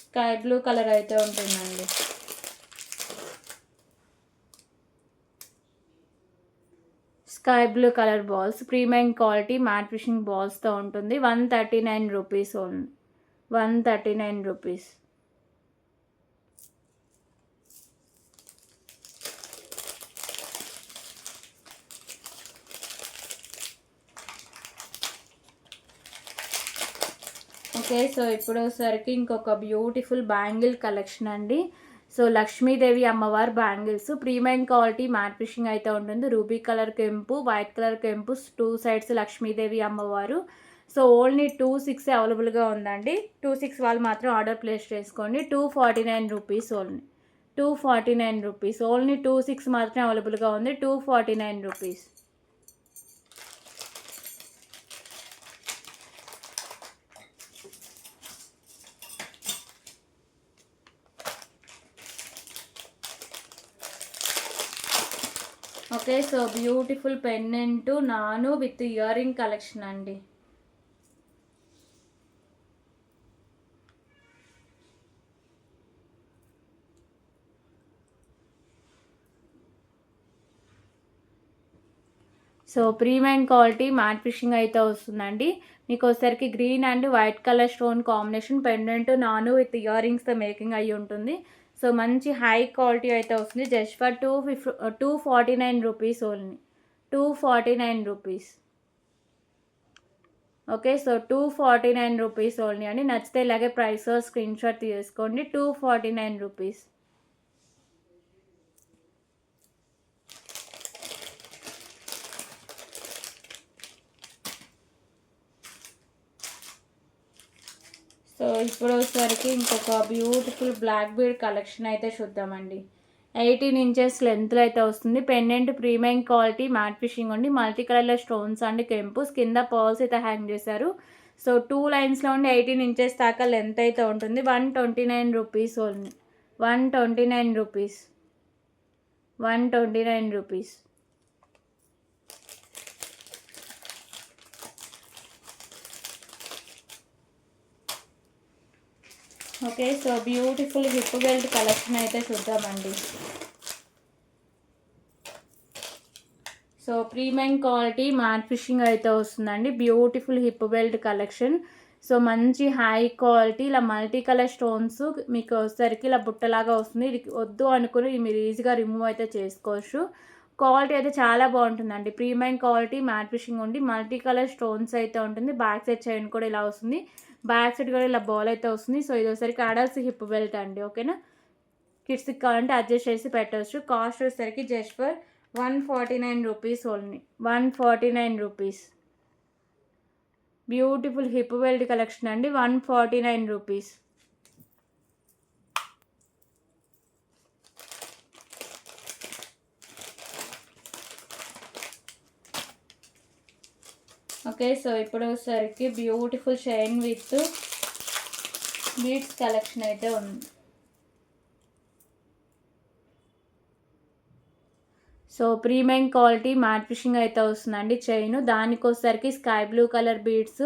స్కై బ్లూ కలర్ అయితే ఉంటుందండి. Sky blue colour balls premium quality matte finishing బాల్స్తో ఉంటుంది. 139 rupees only. 139 rupees. Okay, so ఇప్పుడు వచ్చేసరికి ఇంకొక బ్యూటిఫుల్ బ్యాంగిల్ కలెక్షన్ అండి. సో లక్ష్మీదేవి అమ్మవారి bangles premium quality matte finishing అయితే ఉంటుంది. రూబీ కలర్ కెంపు, వైట్ కలర్ కెంపు, 2 సైడ్స్ లక్ష్మీదేవి అమ్మవారు. సో ఓన్లీ 26 అవైలబుల్గా ఉందండి. 26 వాళ్ళు మాత్రం ఆర్డర్ ప్లేస్ చేసుకోండి. 249 రూపీస్ ఓన్లీ. 249 రూపీస్. ఓన్లీ 26 మాత్రం అవైలబుల్గా ఉంది. 249 rupees. Okay, so beautiful pendant నాను విత్ ఇయర్ రింగ్ కలెక్షన్ అండి. So premium quality matte finishing అయితే వస్తుందండి. మీకు వచ్చేసరికి green and white colour stone combination pendant నాను విత్ ఇయర్ రింగ్స్తో మేకింగ్ అయ్యి ఉంటుంది. సో మంచి హై క్వాలిటీ అయితే వస్తుంది. Just for 249 rupees only. 249 rupees. Okay, so 249 rupees only అండి. నచ్చితే ఇలాగే ప్రైస్ స్క్రీన్ షాట్ తీసుకోండి. 249 రూపీస్. సో ఇప్పుడు వచ్చేసరికి ఇంకొక బ్యూటిఫుల్ బ్లాక్ బీడ్ కలెక్షన్ అయితే చూద్దామండి. 18 ఇంచెస్ లెంత్లో అయితే వస్తుంది. Pendant premium quality matte finishing ఉండి మల్టీ కలర్లో స్టోన్స్ అండి కెంపుస్ కింద పర్ల్స్ అయితే హ్యాంగ్ చేశారు. సో 2 లైన్స్లో ఉండి 18 ఇంచెస్ దాకా లెంత్ అయితే ఉంటుంది. 129 rupees only. 129 rupees. 129 rupees. Okay, so beautiful hip belt collection అయితే చూద్దామండి. So premium quality matte finishing అయితే వస్తుందండి. Beautiful hip belt collection. So మంచి హై క్వాలిటీ ఇలా మల్టీ కలర్ స్టోన్స్ మీకు వచ్చేసరికి ఇలా బుట్టలాగా వస్తుంది. ఇది వద్దు అనుకుని మీరు ఈజీగా రిమూవ్ అయితే చేసుకోవచ్చు. క్వాలిటీ అయితే చాలా బాగుంటుందండి. ప్రీమియం క్వాలిటీ మ్యాట్ ఫిషింగ్ ఉండి మల్టీ కలర్ స్టోన్స్ అయితే ఉంటుంది. బ్యాక్ సైడ్ చైన్ కూడా ఇలా వస్తుంది. బ్యాక్ సైడ్ కూడా ఇలా బాల్ అయితే వస్తుంది. సో ఇది వచ్చేసరికి అడల్ట్స్ హిప్ బెల్ట్ అండి. ఓకేనా, కిడ్స్కి కావాలంటే అడ్జస్ట్ చేసి పెట్టవచ్చు. కాస్ట్ వచ్చేసరికి just for 149 rupees only. 149 rupees. Beautiful hip belt collection అండి. 149 రూపీస్. ఓకే, సో ఇప్పుడు వచ్చేసరికి beautiful chain with beads collection అయితే ఉంది. So premium quality matte finishing అయితే వస్తుందండి చైన్. దానికి వచ్చేసరికి sky blue colour beads,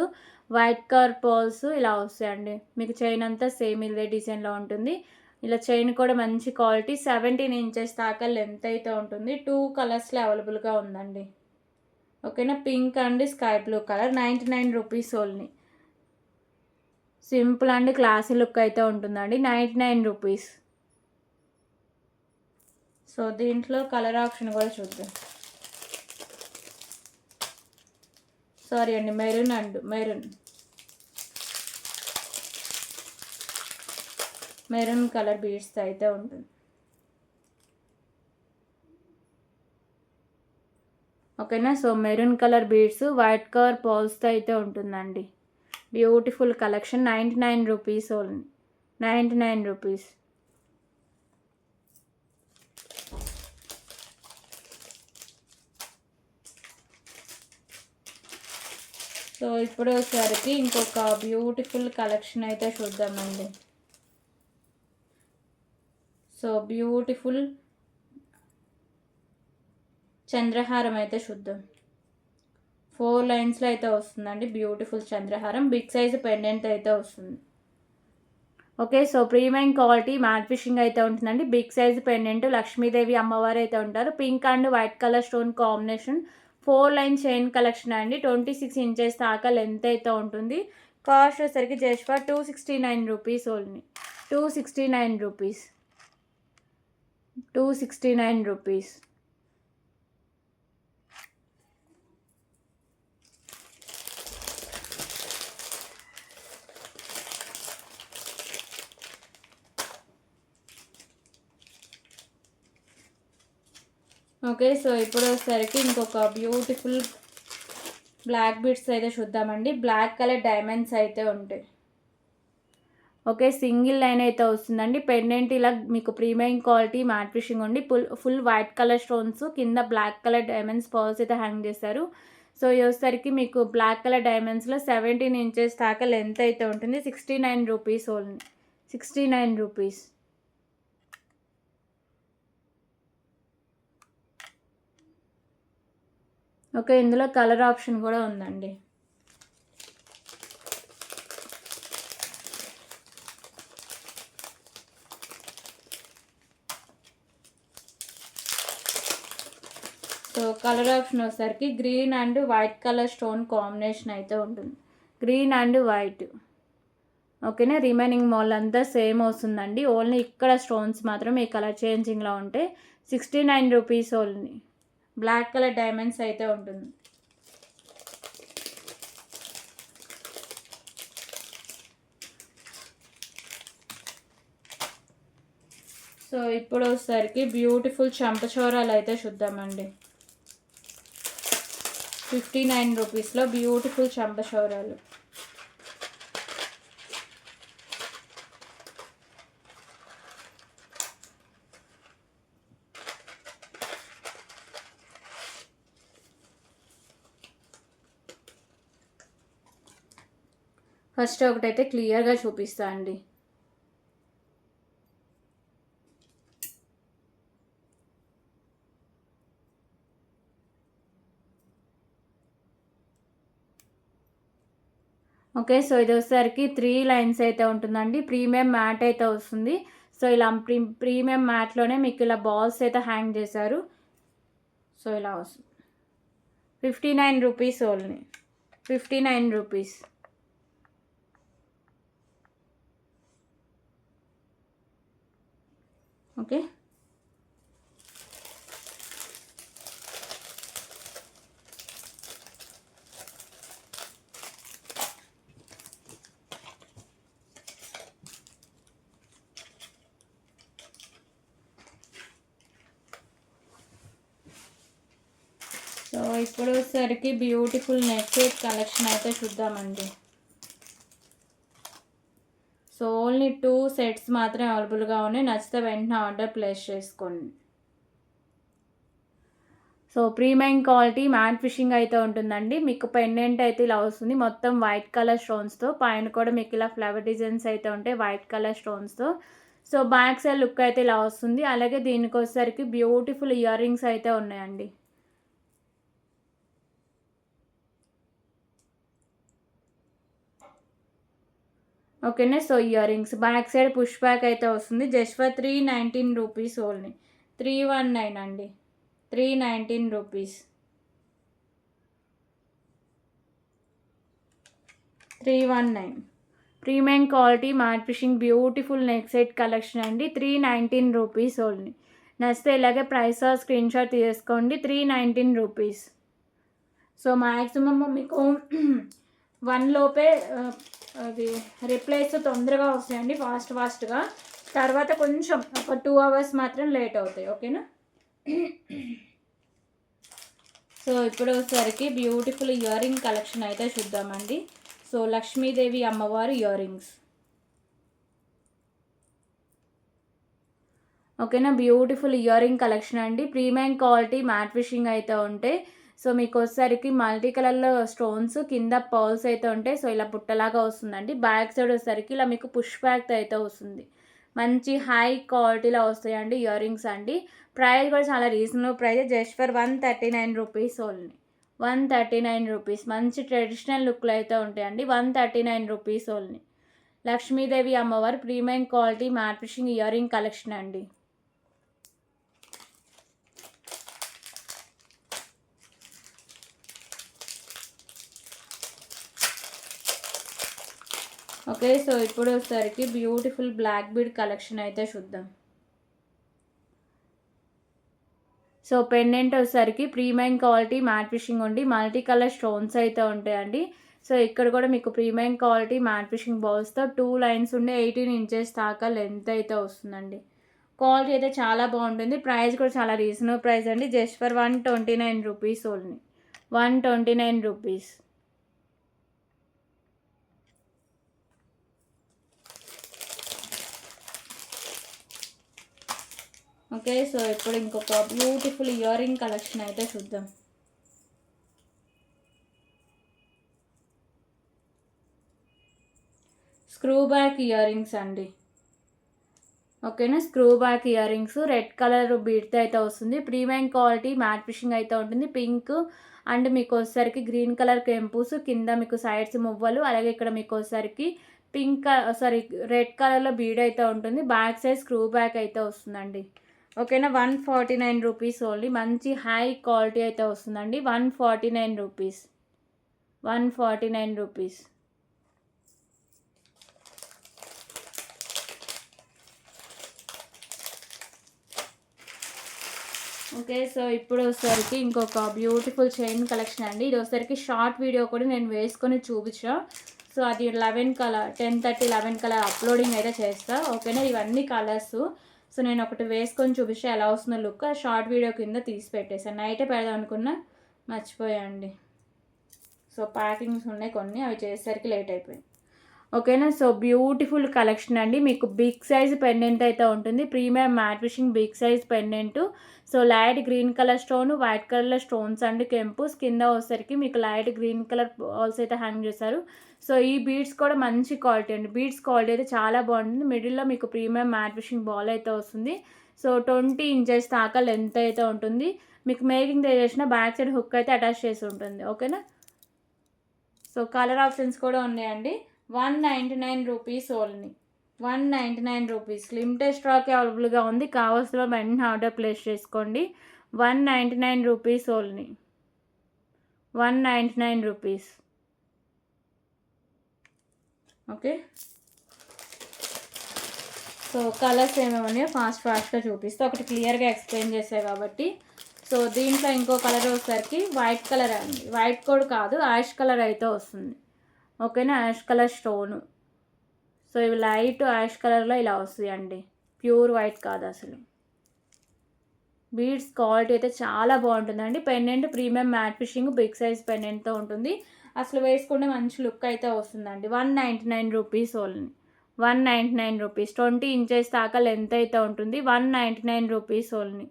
white colour pearls ఇలా వస్తాయండి. మీకు చైన్ అంతా సేమ్ ఇదే డిజైన్లో ఉంటుంది. ఇలా చైన్ కూడా మంచి క్వాలిటీ 17 ఇంచెస్ దాకా లెంత్ అయితే ఉంటుంది. 2 కలర్స్లో అవైలబుల్గా ఉందండి. ఓకేనా, pink and sky blue colour. 99 rupees only. Simple and classy look అయితే ఉంటుందండి. 99 రూపీస్. సో దీంట్లో కలర్ ఆప్షన్ కూడా చూద్దాం. సారీ అండి, maroon and maroon colour beads అయితే ఉంటుంది. ఓకేనా. So maroon colour beads white colour పర్ల్స్తో అయితే ఉంటుందండి. Beautiful collection. 99 rupees only, 99 rupees. So ఇప్పుడు ఒకసారికి ఇంకొక బ్యూటిఫుల్ కలెక్షన్ అయితే చూద్దామండి. సో బ్యూటిఫుల్ చంద్రహారం అయితే చూద్దాం. 4 లైన్స్లో అయితే వస్తుందండి. బ్యూటిఫుల్ చంద్రహారం, బిగ్ సైజ్ పెండెంట్ అయితే వస్తుంది. Okay. So premium quality matte finishing అయితే ఉంటుందండి. బిగ్ సైజ్ పెండెంట్, లక్ష్మీదేవి అమ్మవారు అయితే ఉంటారు. Pink and white colour stone combination, 4 line chain collection అండి. 26 ఇంచెస్ దాకా లెంత్ అయితే ఉంటుంది. కాస్ట్ వచ్చేసరికి just for 269 rupees only, 269 rupees, 269 rupees. Okay. So ఇప్పుడు వచ్చేసరికి ఇంకొక బ్యూటిఫుల్ బ్లాక్ బీడ్స్ అయితే చూద్దామండి. బ్లాక్ కలర్ డైమండ్స్ అయితే ఉంటాయి. ఓకే. సింగిల్ లైన్ అయితే వస్తుందండి. పెండెంట్ ఇలా మీకు ప్రీమియం క్వాలిటీ మ్యాట్ ఫిషింగ్ ఉండి ఫుల్ వైట్ కలర్ స్టోన్స్, కింద బ్లాక్ కలర్ డైమండ్స్ పర్ల్స్ అయితే హ్యాంగ్ చేశారు. సో ఇది వచ్చేసరికి మీకు బ్లాక్ కలర్ డైమండ్స్లో 17 ఇంచెస్ దాకా లెంత్ అయితే ఉంటుంది. 69 రూపీస్ ఓన్లీ, 69 రూపీస్. ఓకే. ఇందులో కలర్ ఆప్షన్ కూడా ఉందండి. సో కలర్ ఆప్షన్ వచ్చేసరికి green and white colour stone combination అయితే ఉంటుంది. Green and white. ఓకేనా. రిమైనింగ్ మాల్ అంతా సేమ్ వస్తుందండి. ఓన్లీ ఇక్కడ స్టోన్స్ మాత్రం ఈ కలర్ చేంజింగ్లో ఉంటే 69 rupees only. Black colour diamonds అయితే ఉంటుంది. సో ఇప్పుడు వచ్చేసరికి బ్యూటిఫుల్ చంపచోరాలు అయితే చూద్దామండి. 59 రూపీస్లో బ్యూటిఫుల్ చంపచోరాలు. ఫస్ట్ ఒకటైతే క్లియర్గా చూపిస్తా అండి. ఓకే. సో ఇది వచ్చేసరికి 3 లైన్స్ అయితే ఉంటుందండి. ప్రీమియం మ్యాట్ అయితే వస్తుంది. సో ఇలా ప్రీమియం మ్యాట్లోనే మీకు ఇలా బాల్స్ అయితే హ్యాంగ్ చేశారు. సో ఇలా వస్తుంది. 59 rupees only, 59 rupees. Okay. So ఇప్పుడు వచ్చేసరికి బ్యూటిఫుల్ నెక్ సెట్ కలెక్షన్ అయితే చూద్దామండి. సో ఓన్లీ 2 సెట్స్ మాత్రమే అవైలబుల్గా ఉన్నాయి. నచ్చితే వెంటనే ఆర్డర్ ప్లేస్ చేసుకోండి. So premium quality matte finishing అయితే ఉంటుందండి. మీకు పెండెంట్ అయితే ఇలా వస్తుంది, మొత్తం వైట్ కలర్ స్టోన్స్తో. పైన కూడా మీకు ఇలా ఫ్లవర్ డిజైన్స్ అయితే ఉంటాయి వైట్ కలర్ స్టోన్స్తో. సో బ్యాక్ సైడ్ లుక్ అయితే ఇలా వస్తుంది. అలాగే దీనికి వచ్చేసరికి బ్యూటిఫుల్ ఇయర్ రింగ్స్ అయితే ఉన్నాయండి. ఓకేనా. So ear rings back side push back అయితే వస్తుంది. జస్ట్ ఫర్ 319 రూపీస్ ఓన్లీ, 319 అండి, 319 rupees, 319. Premium quality matte fishing beautiful neck set collection అండి. 319 రూపీస్ ఓన్లీ. నచ్చితే ఇలాగే ప్రైస్ స్క్రీన్ షాట్ తీసుకోండి. 319 రూపీస్. సో మ్యాక్సిమమ్ మీకు 1 లోపే అది రిప్లైస్ తొందరగా వస్తాయండి, ఫాస్ట్గా. తర్వాత కొంచెం ఒక 2 అవర్స్ మాత్రం లేట్ అవుతాయి. ఓకేనా. సో ఇప్పుడు వచ్చేసరికి బ్యూటిఫుల్ ఇయర్ రింగ్ కలెక్షన్ అయితే చూద్దామండి. సో లక్ష్మీదేవి అమ్మవారి ఇయర్ రింగ్స్. ఓకేనా, బ్యూటిఫుల్ ఇయర్ రింగ్ కలెక్షన్ అండి. ప్రీమియం క్వాలిటీ మ్యాట్ ఫిషింగ్ అయితే ఉంటాయి. సో మీకు వచ్చేసరికి మల్టీ కలర్లో స్టోన్స్, కింద పర్ల్స్ అయితే ఉంటాయి. సో ఇలా పుట్టలాగా వస్తుందండి. బ్యాక్ సైడ్ వచ్చేసరికి ఇలా మీకు పుష్ బ్యాక్ అయితే వస్తుంది. మంచి హై క్వాలిటీలో వస్తాయండి ఇయర్ రింగ్స్ అండి. ప్రైస్ కూడా చాలా reasonable price, just for 139 rupees only. 139 rupees. మంచి ట్రెడిషనల్ లుక్లో అయితే ఉంటాయండి. 139 రూపీస్ ఓన్లీ. లక్ష్మీదేవి అమ్మవారు premium quality matte finishing ear ring collection అండి. ఓకే, సో ఇప్పుడు వచ్చేసరికి బ్యూటిఫుల్ బ్లాక్ బీడ్ కలెక్షన్ అయితే చూద్దాం. సో పెండెంట్ వచ్చేసరికి ప్రీమియం క్వాలిటీ మ్యాట్ ఫిషింగ్ ఉండి మల్టీ కలర్ స్టోన్స్ అయితే ఉంటాయండి. సో ఇక్కడ కూడా మీకు ప్రీమియం క్వాలిటీ మ్యాట్ ఫిషింగ్ బౌల్స్తో 2 లైన్స్ ఉండి 18 ఇంచెస్ దాకా లెంత్ అయితే వస్తుందండి. క్వాలిటీ అయితే చాలా బాగుంటుంది. ప్రైస్ కూడా చాలా రీజనబుల్ ప్రైస్ అండి, just for 129 rupees only. 129 rupees. Okay, so ఇప్పుడు ఇంకొక బ్యూటిఫుల్ ఇయర్ రింగ్ కలెక్షన్ అయితే చూద్దాం. స్క్రూ బ్యాక్ ఇయర్ రింగ్స్ అండి. ఓకేనా, screw back ear rings red colour బీడ్తో అయితే వస్తుంది. ప్రీమియం క్వాలిటీ మ్యాట్ ఫిషింగ్ అయితే ఉంటుంది. పింక్ అండ్ మీకు వచ్చేసరికి గ్రీన్ కలర్ కెంపూస్, కింద మీకు సైడ్స్ మువ్వలు, అలాగే ఇక్కడ మీకు వచ్చేసరికి రెడ్ కలర్లో బీడ్ అయితే ఉంటుంది. బ్యాక్ సైడ్ స్క్రూ బ్యాక్ అయితే వస్తుందండి. ఓకేనా, 149 రూపీస్ ఓన్లీ. మంచి హై క్వాలిటీ అయితే వస్తుందండి. 149 రూపీస్. 149 రూపీస్. ఓకే, సో ఇప్పుడు వచ్చేసరికి ఇంకొక బ్యూటిఫుల్ చైన్ కలెక్షన్ అండి. ఇది వచ్చేసరికి షార్ట్ వీడియో కూడా నేను వేసుకొని చూపించా. సో అది 10:30 11 కల్లా అప్లోడింగ్ అయితే చేస్తా. ఓకేనా, ఇవన్నీ కలర్స్. సో నేను ఒకటి వేసుకొని చూపిస్తే ఎలా వస్తుందో లుక్ షార్ట్ వీడియో కింద తీసి పెట్టేసాను. నైటే పెడదాం అనుకున్నా, మర్చిపోయాండి. సో ప్యాకింగ్స్ ఉన్నాయి కొన్ని, అవి చేసేసరికి లేట్ అయిపోయింది. ఓకేనా, సో బ్యూటిఫుల్ కలెక్షన్ అండి. మీకు బిగ్ సైజ్ పెండెంట్ అయితే ఉంటుంది. Premium matte finishing big size pendant. So light green colour stone, white కలర్లో స్టోన్స్ అండి, కెంపుస్. కింద వచ్చేసరికి మీకు లైట్ గ్రీన్ కలర్ బాల్స్ అయితే హ్యాంగ్ చేశారు. సో ఈ బీడ్స్ కూడా మంచి క్వాలిటీ అండి. బీడ్స్ క్వాలిటీ అయితే చాలా బాగుంటుంది. మిడిల్లో మీకు ప్రీమియం మ్యాట్ ఫిషింగ్ బాల్ అయితే వస్తుంది. సో 20 ఇంచెస్ దాకా లెంత్ అయితే ఉంటుంది. మీకు మేకింగ్ చేసిన బ్యాక్ సైడ్ హుక్ అయితే అటాచ్ చేసి ఉంటుంది. ఓకేనా, సో కలర్ ఆప్షన్స్ కూడా ఉన్నాయండి. 199 rupees only. 199 rupees. Limited stock అవైలబుల్గా ఉంది. కావాల్సిన వెంటనే ఆర్డర్ ప్లేస్ చేసుకోండి. 199 rupees only. 199 rupees. Okay, so colours ఏమేమి ఉన్నాయో ఫాస్ట్గా చూపిస్తే ఒకటి క్లియర్గా ఎక్స్ప్లెయిన్ చేసాయి కాబట్టి. సో దీంట్లో ఇంకో కలర్ వచ్చేసరికి వైట్ కలర్ అండి. వైట్ కూడా కాదు, యాష్ కలర్ అయితే వస్తుంది. ఓకేనా, యాష్ కలర్ స్టోను. సో ఇవి లైట్ యాష్ కలర్లో ఇలా వస్తాయి అండి, ప్యూర్ వైట్ కాదు అసలు. బీడ్స్ క్వాలిటీ అయితే చాలా బాగుంటుందండి. Pendant premium matte finishing big size పెండెంట్తో ఉంటుంది. అసలు వేసుకుంటే మంచి లుక్ అయితే వస్తుందండి. 199 రూపీస్ ఓన్లీ. 199 రూపీస్. 20 ఇంచెస్ దాకా లెంత్ అయితే ఉంటుంది. 199 రూపీస్ ఓన్లీ.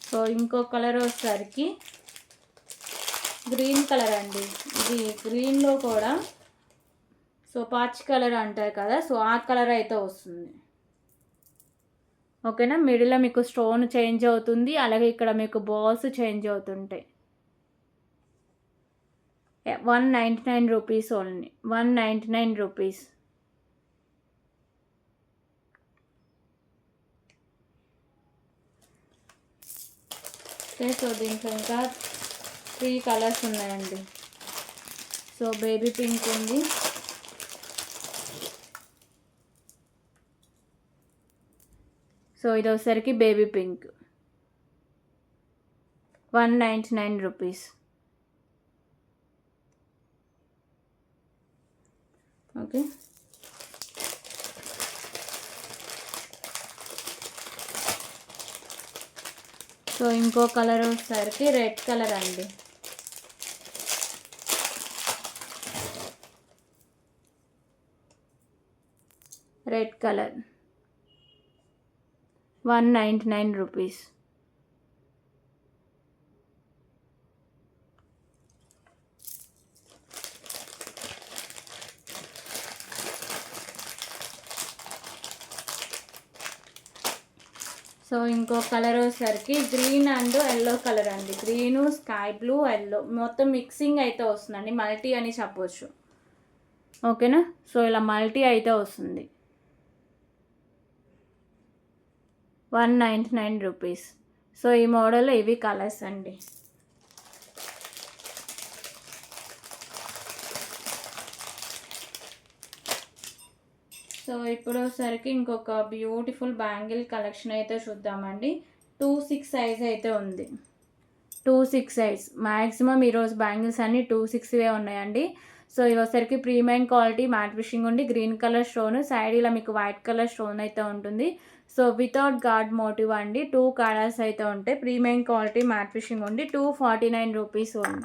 సో ఇంకో కలర్ వచ్చేసరికి గ్రీన్ కలర్ అండి. ఇది గ్రీన్లో కూడా సో పాచ్ కలర్ అంటారు కదా, సో ఆ కలర్ అయితే వస్తుంది. ఓకేనా, మిడిల్లో మీకు స్టోన్ చేంజ్ అవుతుంది, అలాగే ఇక్కడ మీకు బాల్స్ చేంజ్ అవుతుంటాయి. 199 rupees only. 199 rupees. Okay, so దీంట్లో ఇంకా 3 కలర్స్ ఉన్నాయండి. సో బేబీ పింక్ ఉంది, సో ఇది వచ్చేసరికి baby pink. 199 rupees. Okay, so ఇంకో కలర్ వచ్చేసరికి రెడ్ కలర్ అండి. Red colour 199 rupees. సో ఇంకో కలర్ వచ్చేసరికి గ్రీన్ అండ్ ఎల్లో కలర్ అండి. గ్రీను, స్కై బ్లూ, ఎల్లో మొత్తం మిక్సింగ్ అయితే వస్తుందండి. మల్టీ అని చెప్పవచ్చు. ఓకేనా. సో ఇలా మల్టీ అయితే వస్తుంది. 199 రూపీస్. సో ఈ మోడల్లో ఇవి కలర్స్ అండి. సో ఇప్పుడు సరికి ఇంకొక బ్యూటిఫుల్ బ్యాంగిల్ కలెక్షన్ అయితే చూద్దామండి. 2-6 సైజ్ అయితే ఉంది. 2-6 సైజ్ మ్యాక్సిమం ఈరోజు బ్యాంగిల్స్ అన్నీ 2-6వే ఉన్నాయండి. సో ఇవసరికి ప్రీమియం క్వాలిటీ మ్యాట్ ఫిషింగ్ ఉండి గ్రీన్ కలర్ స్టోన్, సైడ్ ఇలా మీకు వైట్ కలర్ స్టోన్ అయితే ఉంటుంది. సో వితౌట్ గార్డ్ మోటివ్ అండి. 2 కలర్స్ అయితే ఉంటాయి. ప్రీమియం క్వాలిటీ మ్యాట్ ఫిషింగ్ ఉండి 249 రూపీస్ ఉంది.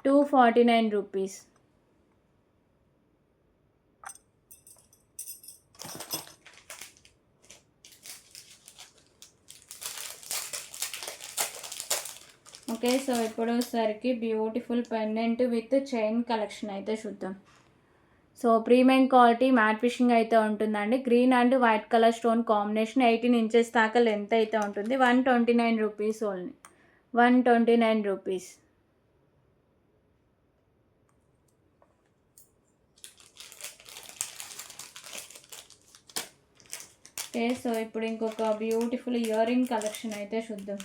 249 రూపీస్. ఓకే. సో ఇప్పుడు సరికి beautiful pendant with chain collection అయితే చూద్దాం. So premium quality matte finishing అయితే ఉంటుందండి. Green and white colour stone combination 18 inches దాకా లెంత్ అయితే ఉంటుంది. 129 rupees only. 129 rupees. Okay. So ఇప్పుడు ఇంకొక బ్యూటిఫుల్ ఇయర్ రింగ్ కలెక్షన్ అయితే చూద్దాం.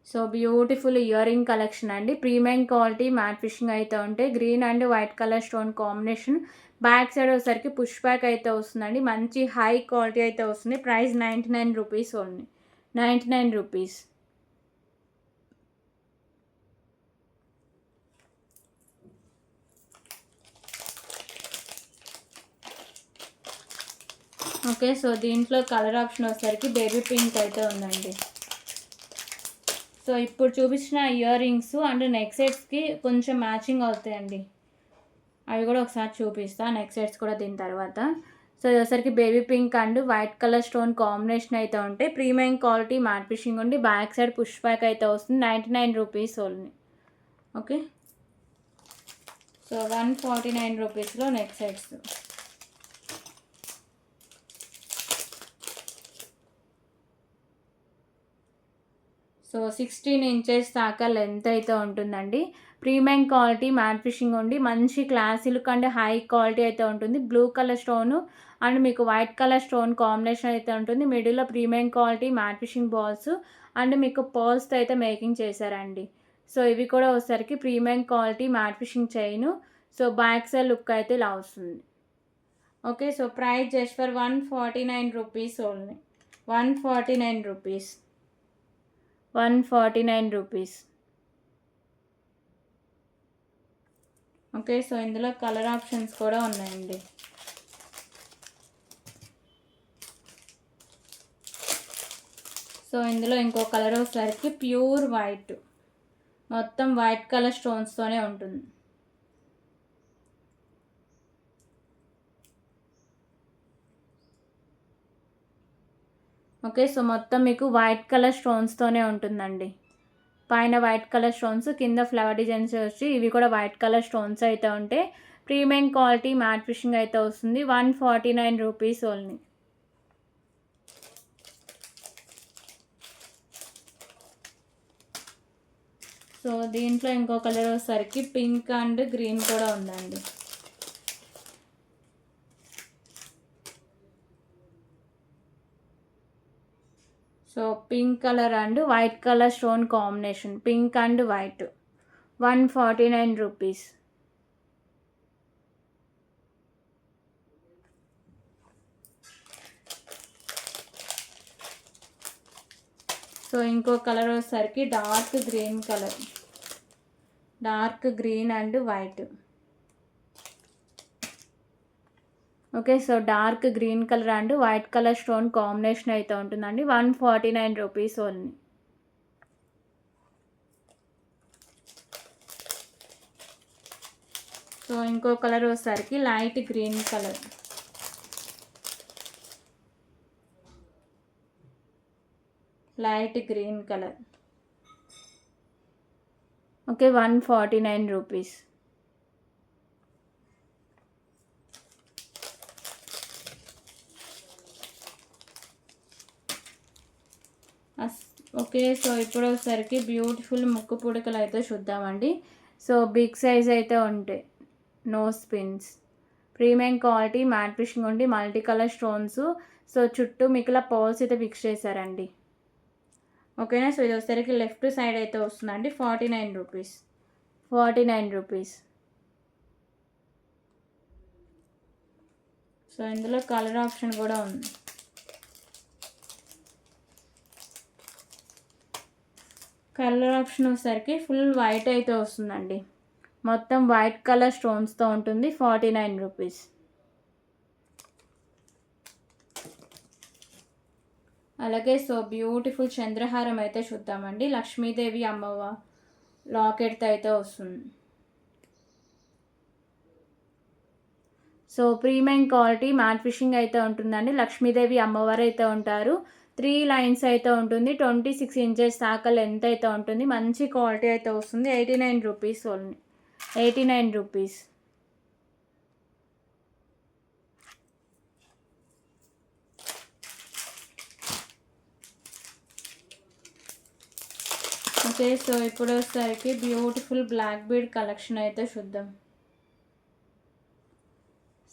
So beautiful ear ring collection అండి. ప్రీమియం క్వాలిటీ మ్యాట్ ఫిషింగ్ అయితే ఉంటాయి. Green and white colour stone combination. Back side వచ్చేసరికి పుష్ బ్యాక్ అయితే వస్తుందండి. మంచి హై క్వాలిటీ అయితే వస్తుంది. Price 99 rupees only. 99 rupees. Okay. So దీంట్లో కలర్ ఆప్షన్ వచ్చేసరికి బేబీ పింక్ అయితే ఉందండి. సో ఇప్పుడు చూపించిన ఇయర్ రింగ్స్ అండ్ నెక్ సెట్స్కి కొంచెం మ్యాచింగ్ అవుతాయండి. అవి కూడా ఒకసారి చూపిస్తా. నెక్ సెట్స్ కూడా దీని తర్వాత. సో ఇదొసరికి baby pink and white colour stone combination అయితే ఉంటాయి. ప్రీమియం క్వాలిటీ మ్యాట్ ఫిషింగ్ ఉండి బ్యాక్ సైడ్ పుష్ బ్యాక్ అయితే వస్తుంది. 99 రూపీస్ ఓన్లీ. ఓకే. సో 149 రూపీస్లో నెక్ సెట్స్. సో 16 ఇంచెస్ దాకా లెంత్ అయితే ఉంటుందండి. ప్రీమియం క్వాలిటీ మ్యాట్ ఫిషింగ్ ఉండి మంచి classy look and high quality అయితే ఉంటుంది. బ్లూ కలర్ స్టోను అండ్ మీకు వైట్ కలర్ స్టోన్ కాంబినేషన్ అయితే ఉంటుంది. మిడిల్లో premium quality matte finishing balls and మీకు పర్ల్స్తో అయితే మేకింగ్ చేశారండి. సో ఇవి కూడా వచ్చేసరికి premium quality matte fishing chain. So back side look అయితే ఇలా వస్తుంది. Okay. So price just for 149 rupees only. 149 rupees. 149 rupees. Okay. So ఇందులో కలర్ ఆప్షన్స్ కూడా ఉన్నాయండి. సో ఇందులో ఇంకో కలర్ వచ్చేసరికి ప్యూర్ వైట్, మొత్తం వైట్ కలర్ స్టోన్స్తోనే ఉంటుంది. ఓకే. సో మొత్తం మీకు వైట్ కలర్ స్టోన్స్తోనే ఉంటుందండి. పైన వైట్ కలర్ స్టోన్స్, కింద ఫ్లవర్ డిజైన్స్ వచ్చి ఇవి కూడా వైట్ కలర్ స్టోన్స్ అయితే ఉంటాయి. ప్రీమియం క్వాలిటీ మ్యాట్ ఫిషింగ్ అయితే వస్తుంది. 149 రూపీస్ ఓన్లీ. సో దీంట్లో ఇంకో కలర్ వచ్చేసరికి పింక్ అండ్ గ్రీన్ కూడా ఉందండి. So pink colour and white colour stone combination, pink and white. 149 rupees. So ఇంకో కలర్ వచ్చేసరికి dark green colour, dark green and white. Okay. So dark green colour and white colour stone combination అయితే ఉంటుందండి. 149 rupees only. So ఇంకో colour వచ్చేసరికి light green colour. Light green colour. Okay. 149 rupees. Okay. So ఇప్పుడు వచ్చేసరికి beautiful ముక్కు పుడకలు అయితే చూద్దామండి. So big size అయితే ఉంటాయి. Nose pins. Premium quality matte finishing ఉండి మల్టీ కలర్ స్టోన్స్. సో చుట్టూ మీకు ఇలా పర్ల్స్ అయితే ఫిక్స్ చేశారండి. ఓకేనా. సో ఇది వచ్చేసరికి లెఫ్ట్ సైడ్ అయితే వస్తుందండి. 49 రూపీస్. 49 రూపీస్. సో ఇందులో కలర్ ఆప్షన్ కూడా ఉంది. కలర్ ఆప్షన్ వచ్చేసరికి ఫుల్ వైట్ అయితే వస్తుందండి. మొత్తం వైట్ కలర్ స్టోన్స్తో ఉంటుంది. 49 రూపీస్. అలాగే సో బ్యూటిఫుల్ చంద్రహారం అయితే చూద్దామండి. లక్ష్మీదేవి అమ్మవారి లాకెట్తో అయితే వస్తుంది. So premium quality matte finishing అయితే ఉంటుందండి. లక్ష్మీదేవి అమ్మవారు అయితే ఉంటారు. 3 లైన్స్ అయితే ఉంటుంది. 26 ఇంచెస్ దాకా లెంత్ అయితే ఉంటుంది. మంచి క్వాలిటీ అయితే వస్తుంది. 89 rupees only. 89 rupees. Okay. So ఇప్పుడు వచ్చేసరికి బ్యూటిఫుల్ బ్లాక్ బీడ్ కలెక్షన్ అయితే చూద్దాం.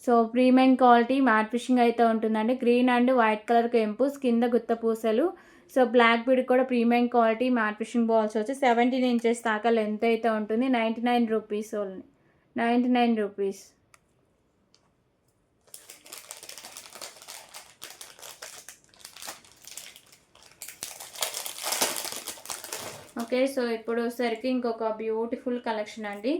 So premium quality matte finishing అయితే ఉంటుందండి. గ్రీన్ అండ్ వైట్ కలర్ కెంపుస్, కింద గుత్త పూసలు. సో బ్లాక్ బీడ్ కూడా premium quality matte finishing balls వచ్చి 17 ఇంచెస్ దాకా లెంత్ అయితే ఉంటుంది. 99 rupees only. 99 rupees. Okay. So ఇప్పుడు వచ్చేసరికి ఇంకొక బ్యూటిఫుల్ కలెక్షన్ అండి.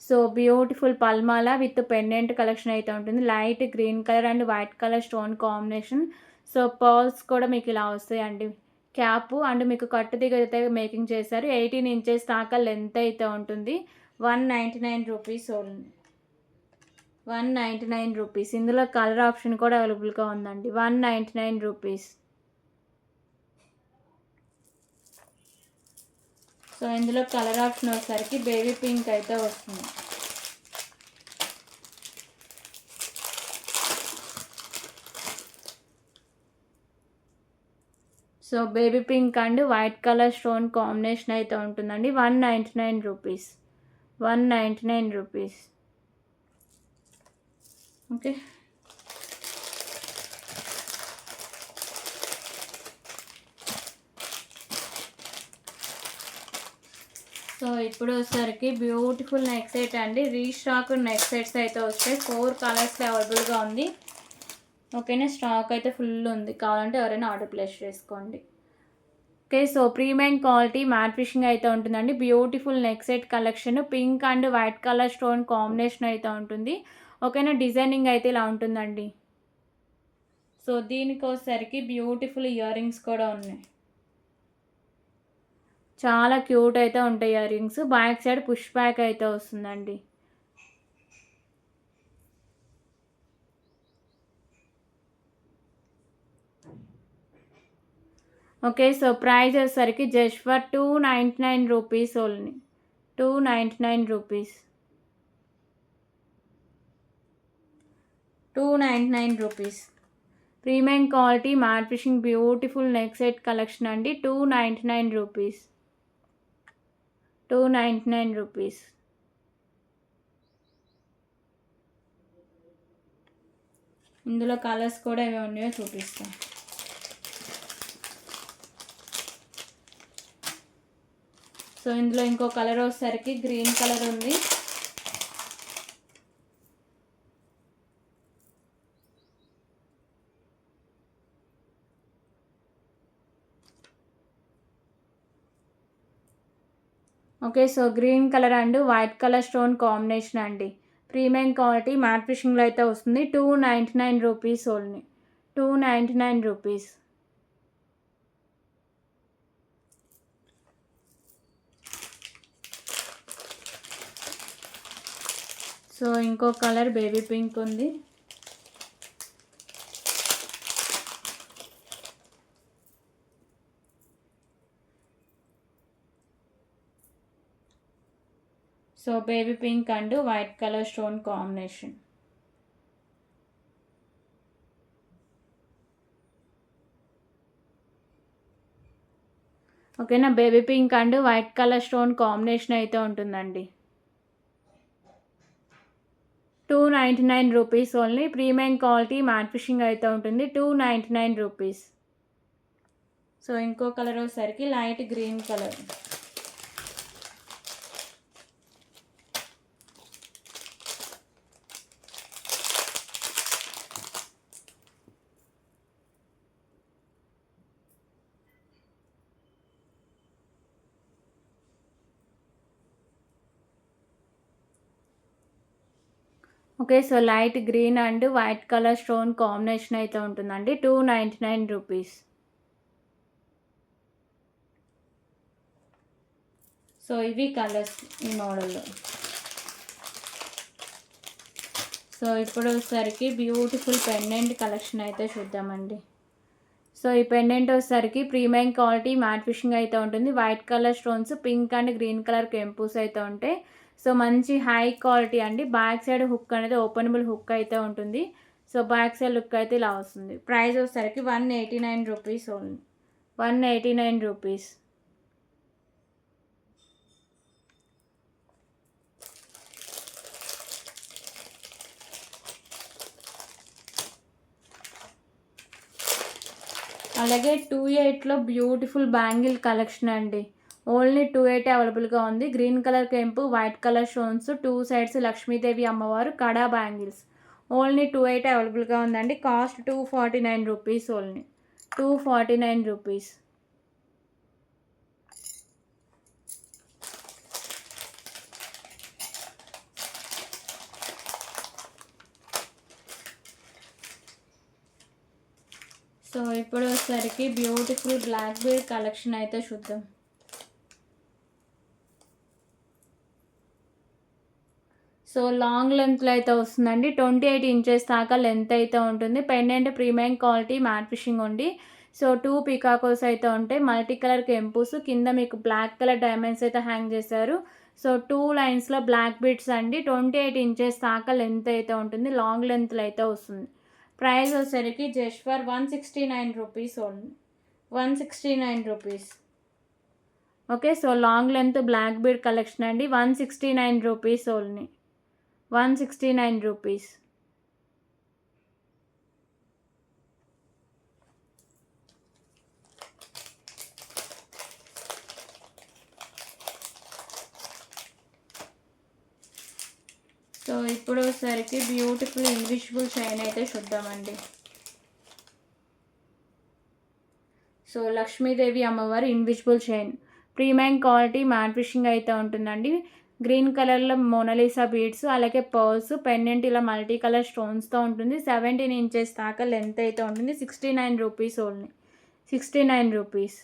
సో బ్యూటిఫుల్ పల్మాల విత్ పెండెంట్ కలెక్షన్ అయితే ఉంటుంది. Light green colour and white colour stone combination. So pearls కూడా మీకు ఇలా వస్తాయండి. క్యాప్ అండ్ మీకు కట్టు దిగ అయితే మేకింగ్ చేశారు. 18 ఇంచెస్ దాకా లెంత్ అయితే ఉంటుంది. 199 రూపీస్ ఓన్లీ. 199 రూపీస్. ఇందులో కలర్ ఆప్షన్ కూడా అవైలబుల్గా ఉందండి. 199 రూపీస్. సో ఇందులో కలర్ ఆప్షన్ వచ్చేసరికి బేబీ పింక్ అయితే వస్తుంది. So baby pink and white colour stone combination అయితే ఉంటుందండి. 199 రూపీస్. 199 రూపీస్. ఓకే. సో ఇప్పుడు వచ్చేసరికి బ్యూటిఫుల్ నెక్ సెట్ అండి. రీస్టాక్ నెక్ సెట్స్ అయితే వస్తాయి. 4 కలర్స్లో అవైలబుల్గా ఉంది. ఓకేనా. స్టాక్ అయితే ఫుల్ ఉంది. కావాలంటే ఎవరైనా ఆర్డర్ ప్లేస్ చేసుకోండి. Okay. So premium quality matte finishing అయితే ఉంటుందండి. Beautiful neck set collection. Pink and white colour stone combination అయితే ఉంటుంది. ఓకేనా. డిజైనింగ్ అయితే ఇలా ఉంటుందండి. సో దీనికి వచ్చేసరికి బ్యూటిఫుల్ ఇయర్ రింగ్స్ కూడా ఉన్నాయి. చాలా క్యూట్ అయితే ఉంటాయి ear rings. Back side push back అయితే వస్తుందండి. ఓకే. సో ప్రైస్ వచ్చేసరికి just for 299 rupees only. 299 rupees. 299 rupees. Premium quality matte fishing beautiful neck set collection అండి. 299 రూపీస్. 299 రూపీస్. ఇందులో కలర్స్ కూడా ఏమి ఉన్నాయో చూపిస్తాను. సో ఇందులో ఇంకో కలర్ వచ్చేసరికి గ్రీన్ కలర్ ఉంది. Okay. So green colour and white colour stone combination అండి. ప్రీమియం క్వాలిటీ మ్యాట్ ఫినిషింగ్లో అయితే వస్తుంది. 299 రూపీస్ ఓన్లీ. 299 రూపీస్. సో ఇంకో కలర్ బేబీ పింక్ ఉంది. So baby pink and white colour stone combination. ఓకేనా, baby pink and white colour stone combination అయితే ఉంటుందండి. 299 rupees only. Premium quality matte finishing అయితే ఉంటుంది. 299 రూపీస్. సో ఇంకో కలర్ వచ్చేసరికి light green colour. Okay, so light green and white colour stone combination అయితే ఉంటుందండి. 299 rupees. So ఇవి కలర్స్ ఈ మోడల్లో. సో ఇప్పుడు వచ్చేసరికి బ్యూటిఫుల్ పెండెంట్ కలెక్షన్ అయితే చూద్దామండి. సో ఈ పెండెంట్ వచ్చేసరికి ప్రీమియం క్వాలిటీ మ్యాట్ ఫినిషింగ్ అయితే ఉంటుంది. White colour stones, pink and green colour కెంపుస్ అయితే ఉంటాయి. సో మంచి హై క్వాలిటీ అండి. బ్యాక్ సైడ్ హుక్ అనేది ఓపెనబుల్ హుక్ అయితే ఉంటుంది. సో బ్యాక్ సైడ్ లుక్ అయితే ఇలా వస్తుంది. ప్రైస్ వచ్చేసరికి 189 రూపీస్ ఓన్లీ. 189 రూపీస్. అలాగే 28లో బ్యూటిఫుల్ బ్యాంగిల్ కలెక్షన్ అండి. ఓన్లీ 28 అవైలబుల్గా ఉంది. గ్రీన్ కలర్ కెంపు, white colour stones, 2 sides Lakshmidevi అమ్మవారు కడా బ్యాంగిల్స్. ఓన్లీ 28 అవైలబుల్గా ఉందండి. Cost 249 rupees only. 249 rupees. So ఇప్పుడు వచ్చేసరికి బ్యూటిఫుల్ బ్లాక్ బీడ్ కలెక్షన్ అయితే చూద్దాం. సో లాంగ్ లెంత్లో అయితే వస్తుందండి. 28 ఇంచెస్ దాకా లెంత్ అయితే ఉంటుంది. Pendant premium quality matte finishing ఉంది. సో 2 పికాకోస్ అయితే ఉంటాయి. మల్టీ కలర్ కెంపుస్, కింద మీకు బ్లాక్ కలర్ డైమండ్స్ అయితే హ్యాంగ్ చేశారు. సో 2 లైన్స్లో బ్లాక్ బీడ్స్ అండి. 28 ఇంచెస్ దాకా లెంత్ అయితే ఉంటుంది. లాంగ్ లెంత్లో అయితే వస్తుంది. ప్రైస్ వచ్చేసరికి just for 169 rupees only. 169 rupees. Okay, so long length black bead collection అండి. 169 రూపీస్ ఓన్లీ. 169 రూపీస్. సో ఇప్పుడు వచ్చేసరికి బ్యూటిఫుల్ ఇన్విజిబుల్ చైన్ అయితే చూద్దామండి. సో లక్ష్మీదేవి అమ్మవారి invisible chain, premium quality matte finishing అయితే ఉంటుందండి. గ్రీన్ కలర్లో మోనాలిసా బీడ్స్, అలాగే పర్ల్స్, పెండెంట్ ఇలా మల్టీ కలర్ స్టోన్స్తో ఉంటుంది. 17 ఇంచెస్ దాకా లెంత్ అయితే ఉంటుంది. 69 rupees only. 69 rupees.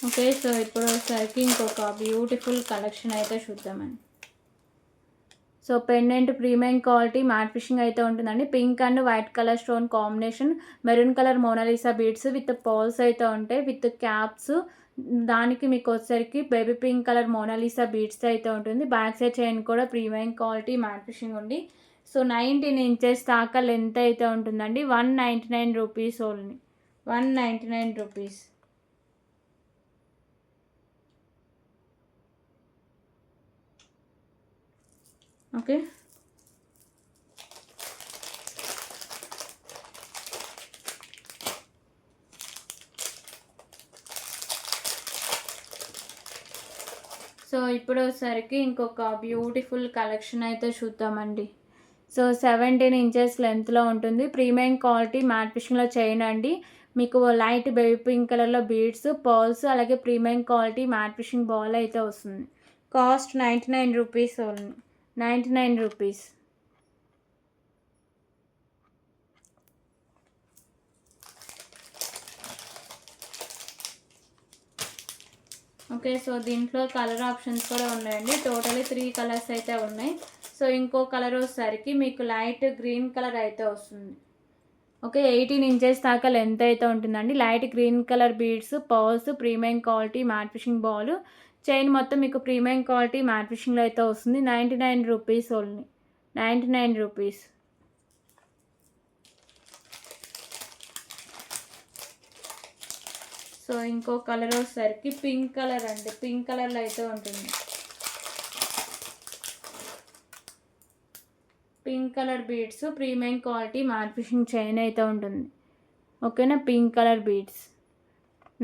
Okay, so ఇప్పుడు వచ్చేసరికి ఇంకొక బ్యూటిఫుల్ కలెక్షన్ అయితే చూద్దామండి. So pendant premium quality matte finishing అయితే ఉంటుందండి. Pink and white colour stone combination, maroon colour Mona Lisa beads with pearls అయితే ఉంటాయి, విత్ క్యాప్స్. దానికి మీకు వచ్చేసరికి baby pink colour Mona Lisa beads అయితే ఉంటుంది. బ్యాక్ సైడ్ చైన్ కూడా ప్రీమియం క్వాలిటీ మ్యాట్ ఫినిషింగ్ ఉంది. సో 19 ఇంచెస్ దాకా లెంత్ అయితే ఉంటుందండి. 199 rupees only. 199 rupees. Okay, so ఇప్పుడు వచ్చేసరికి ఇంకొక బ్యూటిఫుల్ కలెక్షన్ అయితే చూద్దామండి. సో 17 ఇంచెస్ లెంత్లో ఉంటుంది. ప్రీమియం క్వాలిటీ మ్యాట్ ఫినిషింగ్లో చైన్ అండి. మీకు లైట్ బేబీ పింక్ కలర్లో బీడ్స్, పర్ల్స్, అలాగే premium quality matte finishing ball అయితే వస్తుంది. Cost 99 rupees only. 99 rupees. Okay. So దీంట్లో కలర్ ఆప్షన్స్ కూడా ఉన్నాయండి. టోటలీ 3 కలర్స్ అయితే ఉన్నాయి. సో ఇంకో కలర్ వచ్చేసరికి మీకు లైట్ గ్రీన్ కలర్ అయితే వస్తుంది. ఓకే. 18 ఇంచెస్ దాకా లెంత్ అయితే ఉంటుందండి. Light green colour beads, pearls, premium quality matte finishing ball, chain మొత్తం మీకు ప్రీమియం క్వాలిటీ మ్యాట్ ఫినిషింగ్లో అయితే వస్తుంది. 99 రూపీస్ ఓన్లీ. 99 రూపీస్. సో ఇంకో కలర్ వచ్చేసరికి పింక్ కలర్ అండి. పింక్ కలర్లో అయితే ఉంటుంది. Pink colour beads, premium quality matte finishing chain అయితే ఉంటుంది. ఓకేనా. Pink colour beads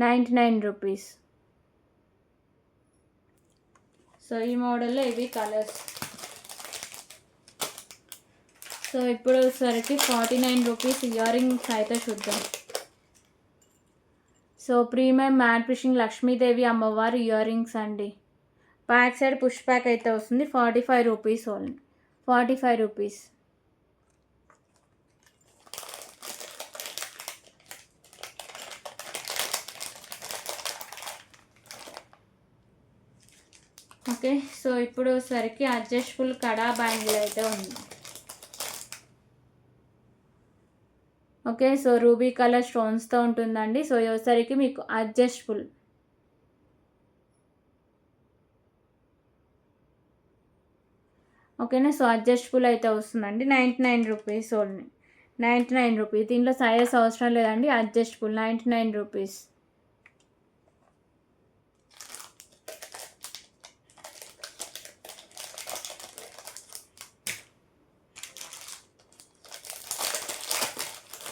99 rupees. So ఈ మోడల్లో ఇవి కలర్స్. సో ఇప్పుడు వచ్చేసరికి 49 రూపీస్ ఇయర్ రింగ్స్ అయితే చూద్దాం. So premium matte finishing Lakshmidevi అమ్మవారి ఇయర్ రింగ్స్ అండి. బ్యాక్ సైడ్ పుష్ బ్యాక్ అయితే వస్తుంది. 45 rupees only. 45 rupees. Okay. So ఇప్పుడు వచ్చేసరికి అడ్జస్టబుల్ కడా బ్యాంగిల్ అయితే ఉంది. ఓకే. సో రూబీ కలర్ స్టోన్స్తో ఉంటుందండి. సో వచ్చేసరికి మీకు అడ్జస్టబుల్. ఓకేనా. సో అడ్జస్టబుల్ అయితే వస్తుందండి. 99 రూపీస్ ఓన్లీ. 99 రూపీస్. దీంట్లో సైజెస్ అవసరం లేదండి. Adjustable 99 rupees.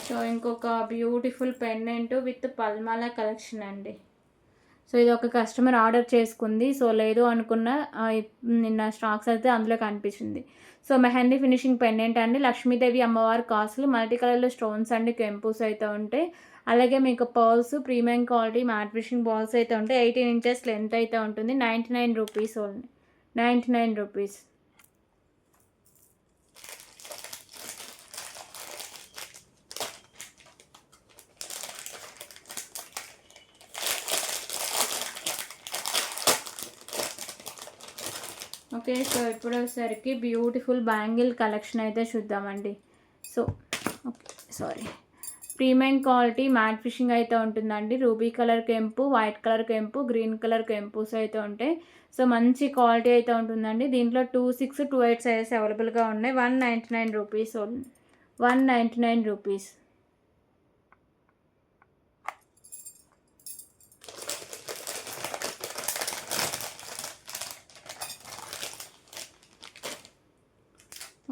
సో ఇంకొక బ్యూటిఫుల్ పెండెంట్ విత్ పల్మాల కలెక్షన్ అండి. సో ఇది ఒక కస్టమర్ ఆర్డర్ చేసుకుంది. సో లేదు అనుకున్న నిన్న స్టాక్స్ అయితే అందులో కనిపించింది. సో మెహందీ ఫినిషింగ్ పెండెంట్ అండి. లక్ష్మీదేవి అమ్మవారి కాసులు, మల్టీ కలర్లో స్టోన్స్ అండి, కెంపుస్ అయితే ఉంటాయి. అలాగే మీకు pearls, premium quality matte finishing balls అయితే ఉంటాయి. 18 ఇంచెస్ లెంత్ అయితే ఉంటుంది. 99 rupees only. 99 rupees. Okay. So ఇప్పుడు వచ్చేసరికి బ్యూటిఫుల్ బ్యాంగిల్ కలెక్షన్ అయితే చూద్దామండి. So okay sorry, premium quality matte finishing అయితే ఉంటుందండి. రూబీ కలర్ కెంపు, వైట్ కలర్ కెంపు, గ్రీన్ కలర్ కెంపుస్ అయితే ఉంటాయి. సో మంచి క్వాలిటీ అయితే ఉంటుందండి. దీంట్లో 26, 28 సైజెస్ అవైలబుల్గా ఉన్నాయి. 199 rupees only. 199 rupees.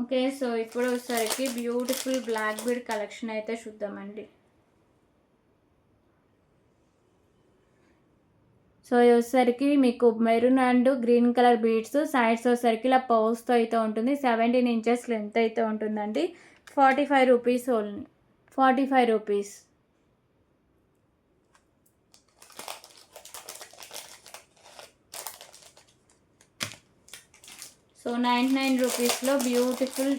Okay. So ఇప్పుడు వచ్చేసరికి బ్యూటిఫుల్ బ్లాక్ బీడ్ కలెక్షన్ అయితే చూద్దామండి. సో ఇది వచ్చేసరికి మీకు maroon and green colour beads, sides వచ్చేసరికి ఇలా పౌస్తో అయితే ఉంటుంది. 17 ఇంచెస్ లెంత్ అయితే ఉంటుందండి. 45 రూపీస్ ఓన్లీ. 45 రూపీస్. సో 99 రూపీస్లో బ్యూటిఫుల్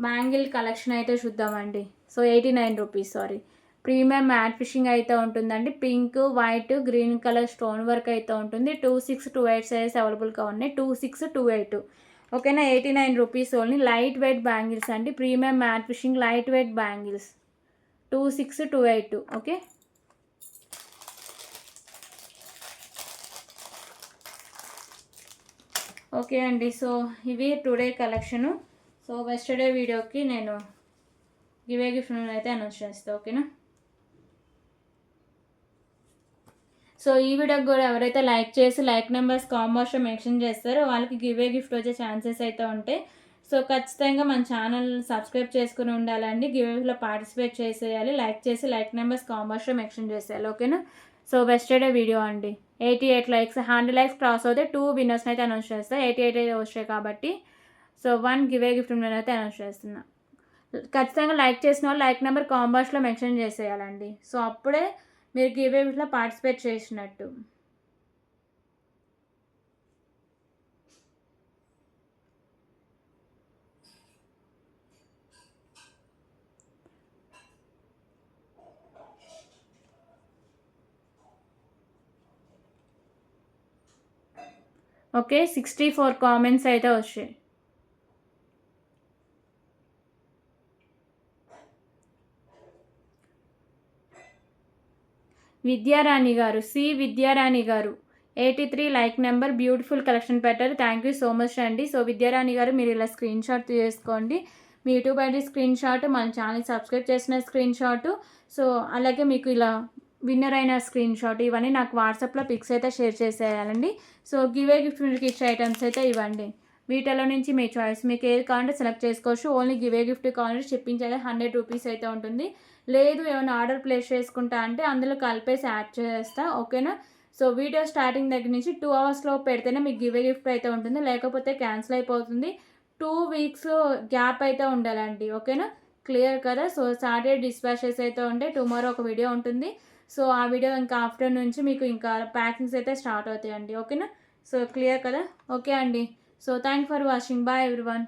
బ్యాంగిల్ కలెక్షన్ అయితే చూద్దామండి. So 89 rupees sorry. Premium matte finishing అయితే ఉంటుందండి. Pink, white, green colour stone work అయితే ఉంటుంది. 26, 28 సైజెస్ అవైలబుల్గా ఉన్నాయి. 26, 28. ఓకేనా. 89 rupees only. Light weight bangles అండి. Premium matte finishing light weight bangles. 26, 28. Okay. Okay అండి. సో ఇవి టుడే కలెక్షను. సో వెస్టర్డే వీడియోకి నేను గివే గిఫ్ట్ అయితే అనౌన్స్ చేస్తాను. ఓకేనా. సో ఈ వీడియోకి కూడా ఎవరైతే లైక్ చేసి లైక్ నెంబర్స్ కాంబోస్లో మెన్షన్ చేస్తారో వాళ్ళకి గివే గిఫ్ట్ వచ్చే ఛాన్సెస్ అయితే ఉంటాయి. సో ఖచ్చితంగా మన ఛానల్ సబ్స్క్రైబ్ చేసుకుని ఉండాలండి. గివేలో పార్టిసిపేట్ చేసేయాలి. లైక్ చేసి లైక్ నెంబర్స్ కాంబోస్లో మెన్షన్ చేసేయాలి. ఓకేనా. సో వెస్టర్డే వీడియో అండి. 88 లైక్స్ 100 లైక్స్ క్రాస్ అవుతే 2 విన్నర్స్ని అయితే అనౌన్స్ చేస్తాను. 88 అయితే వచ్చాయి కాబట్టి so 1 give a gift winner అయితే అనౌన్స్ చేస్తున్నా. ఖచ్చితంగా లైక్ చేసిన వాళ్ళు లైక్ నెంబర్ కాంబాక్స్లో మెన్షన్ చేసేయాలండి. సో అప్పుడే మీరు గివ్ ఏ గిఫ్ట్లో పార్టిసిపేట్ చేసినట్టు. ఓకే 64 కామెంట్స్ అయితే వచ్చాయి. విద్యారాణి గారు, విద్యారాణి గారు 83 లైక్ నెంబర్, బ్యూటిఫుల్ కలెక్షన్ పెట్టారు. థ్యాంక్ యూ సో మచ్ అండి. సో విద్యారాణి గారు మీరు ఇలా స్క్రీన్ షాట్ చేసుకోండి. మీ యూట్యూబ్ ఐడి స్క్రీన్ షాట్, మన ఛానల్ సబ్స్క్రైబ్ చేసిన స్క్రీన్ షాట్, సో అలాగే మీకు ఇలా విన్నర్ అయిన స్క్రీన్ షాట్, ఇవన్నీ నాకు వాట్సాప్లో పిక్స్ అయితే షేర్ చేసేయాలండి. సో గివ్ ఏ గిఫ్ట్ మీకు ఇచ్చే ఐటమ్స్ అయితే ఇవ్వండి. వీటిలో నుంచి మీ చాయిస్, మీకు ఏది కావాలంటే సెలెక్ట్ చేసుకోవచ్చు. ఓన్లీ గివ్ ఏ గిఫ్ట్ కావాలంటే షిప్పింగ్ అయితే 100 రూపీస్ అయితే ఉంటుంది. లేదు ఏమైనా ఆర్డర్ ప్లేస్ చేసుకుంటా అంటే అందులో కలిపేసి యాడ్ చేస్తా. ఓకేనా. సో వీడియో స్టార్టింగ్ దగ్గర నుంచి 2 అవర్స్లో పెడితేనే మీకు గివ్ ఏ గిఫ్ట్ అయితే ఉంటుంది, లేకపోతే క్యాన్సిల్ అయిపోతుంది. 2 వీక్స్ గ్యాప్ అయితే ఉండాలండి. ఓకేనా. క్లియర్ కదా. సో సాటర్డే డిస్పాచెస్ అయితే ఉంటాయి. టుమారో ఒక వీడియో ఉంటుంది. సో ఆ వీడియో ఇంకా ఆఫ్టర్నూన్ నుంచి మీకు ఇంకా ప్యాకింగ్స్ అయితే స్టార్ట్ అవుతాయండి. ఓకేనా. సో క్లియర్ కదా. ఓకే అండి. So thank for watching. Bye everyone.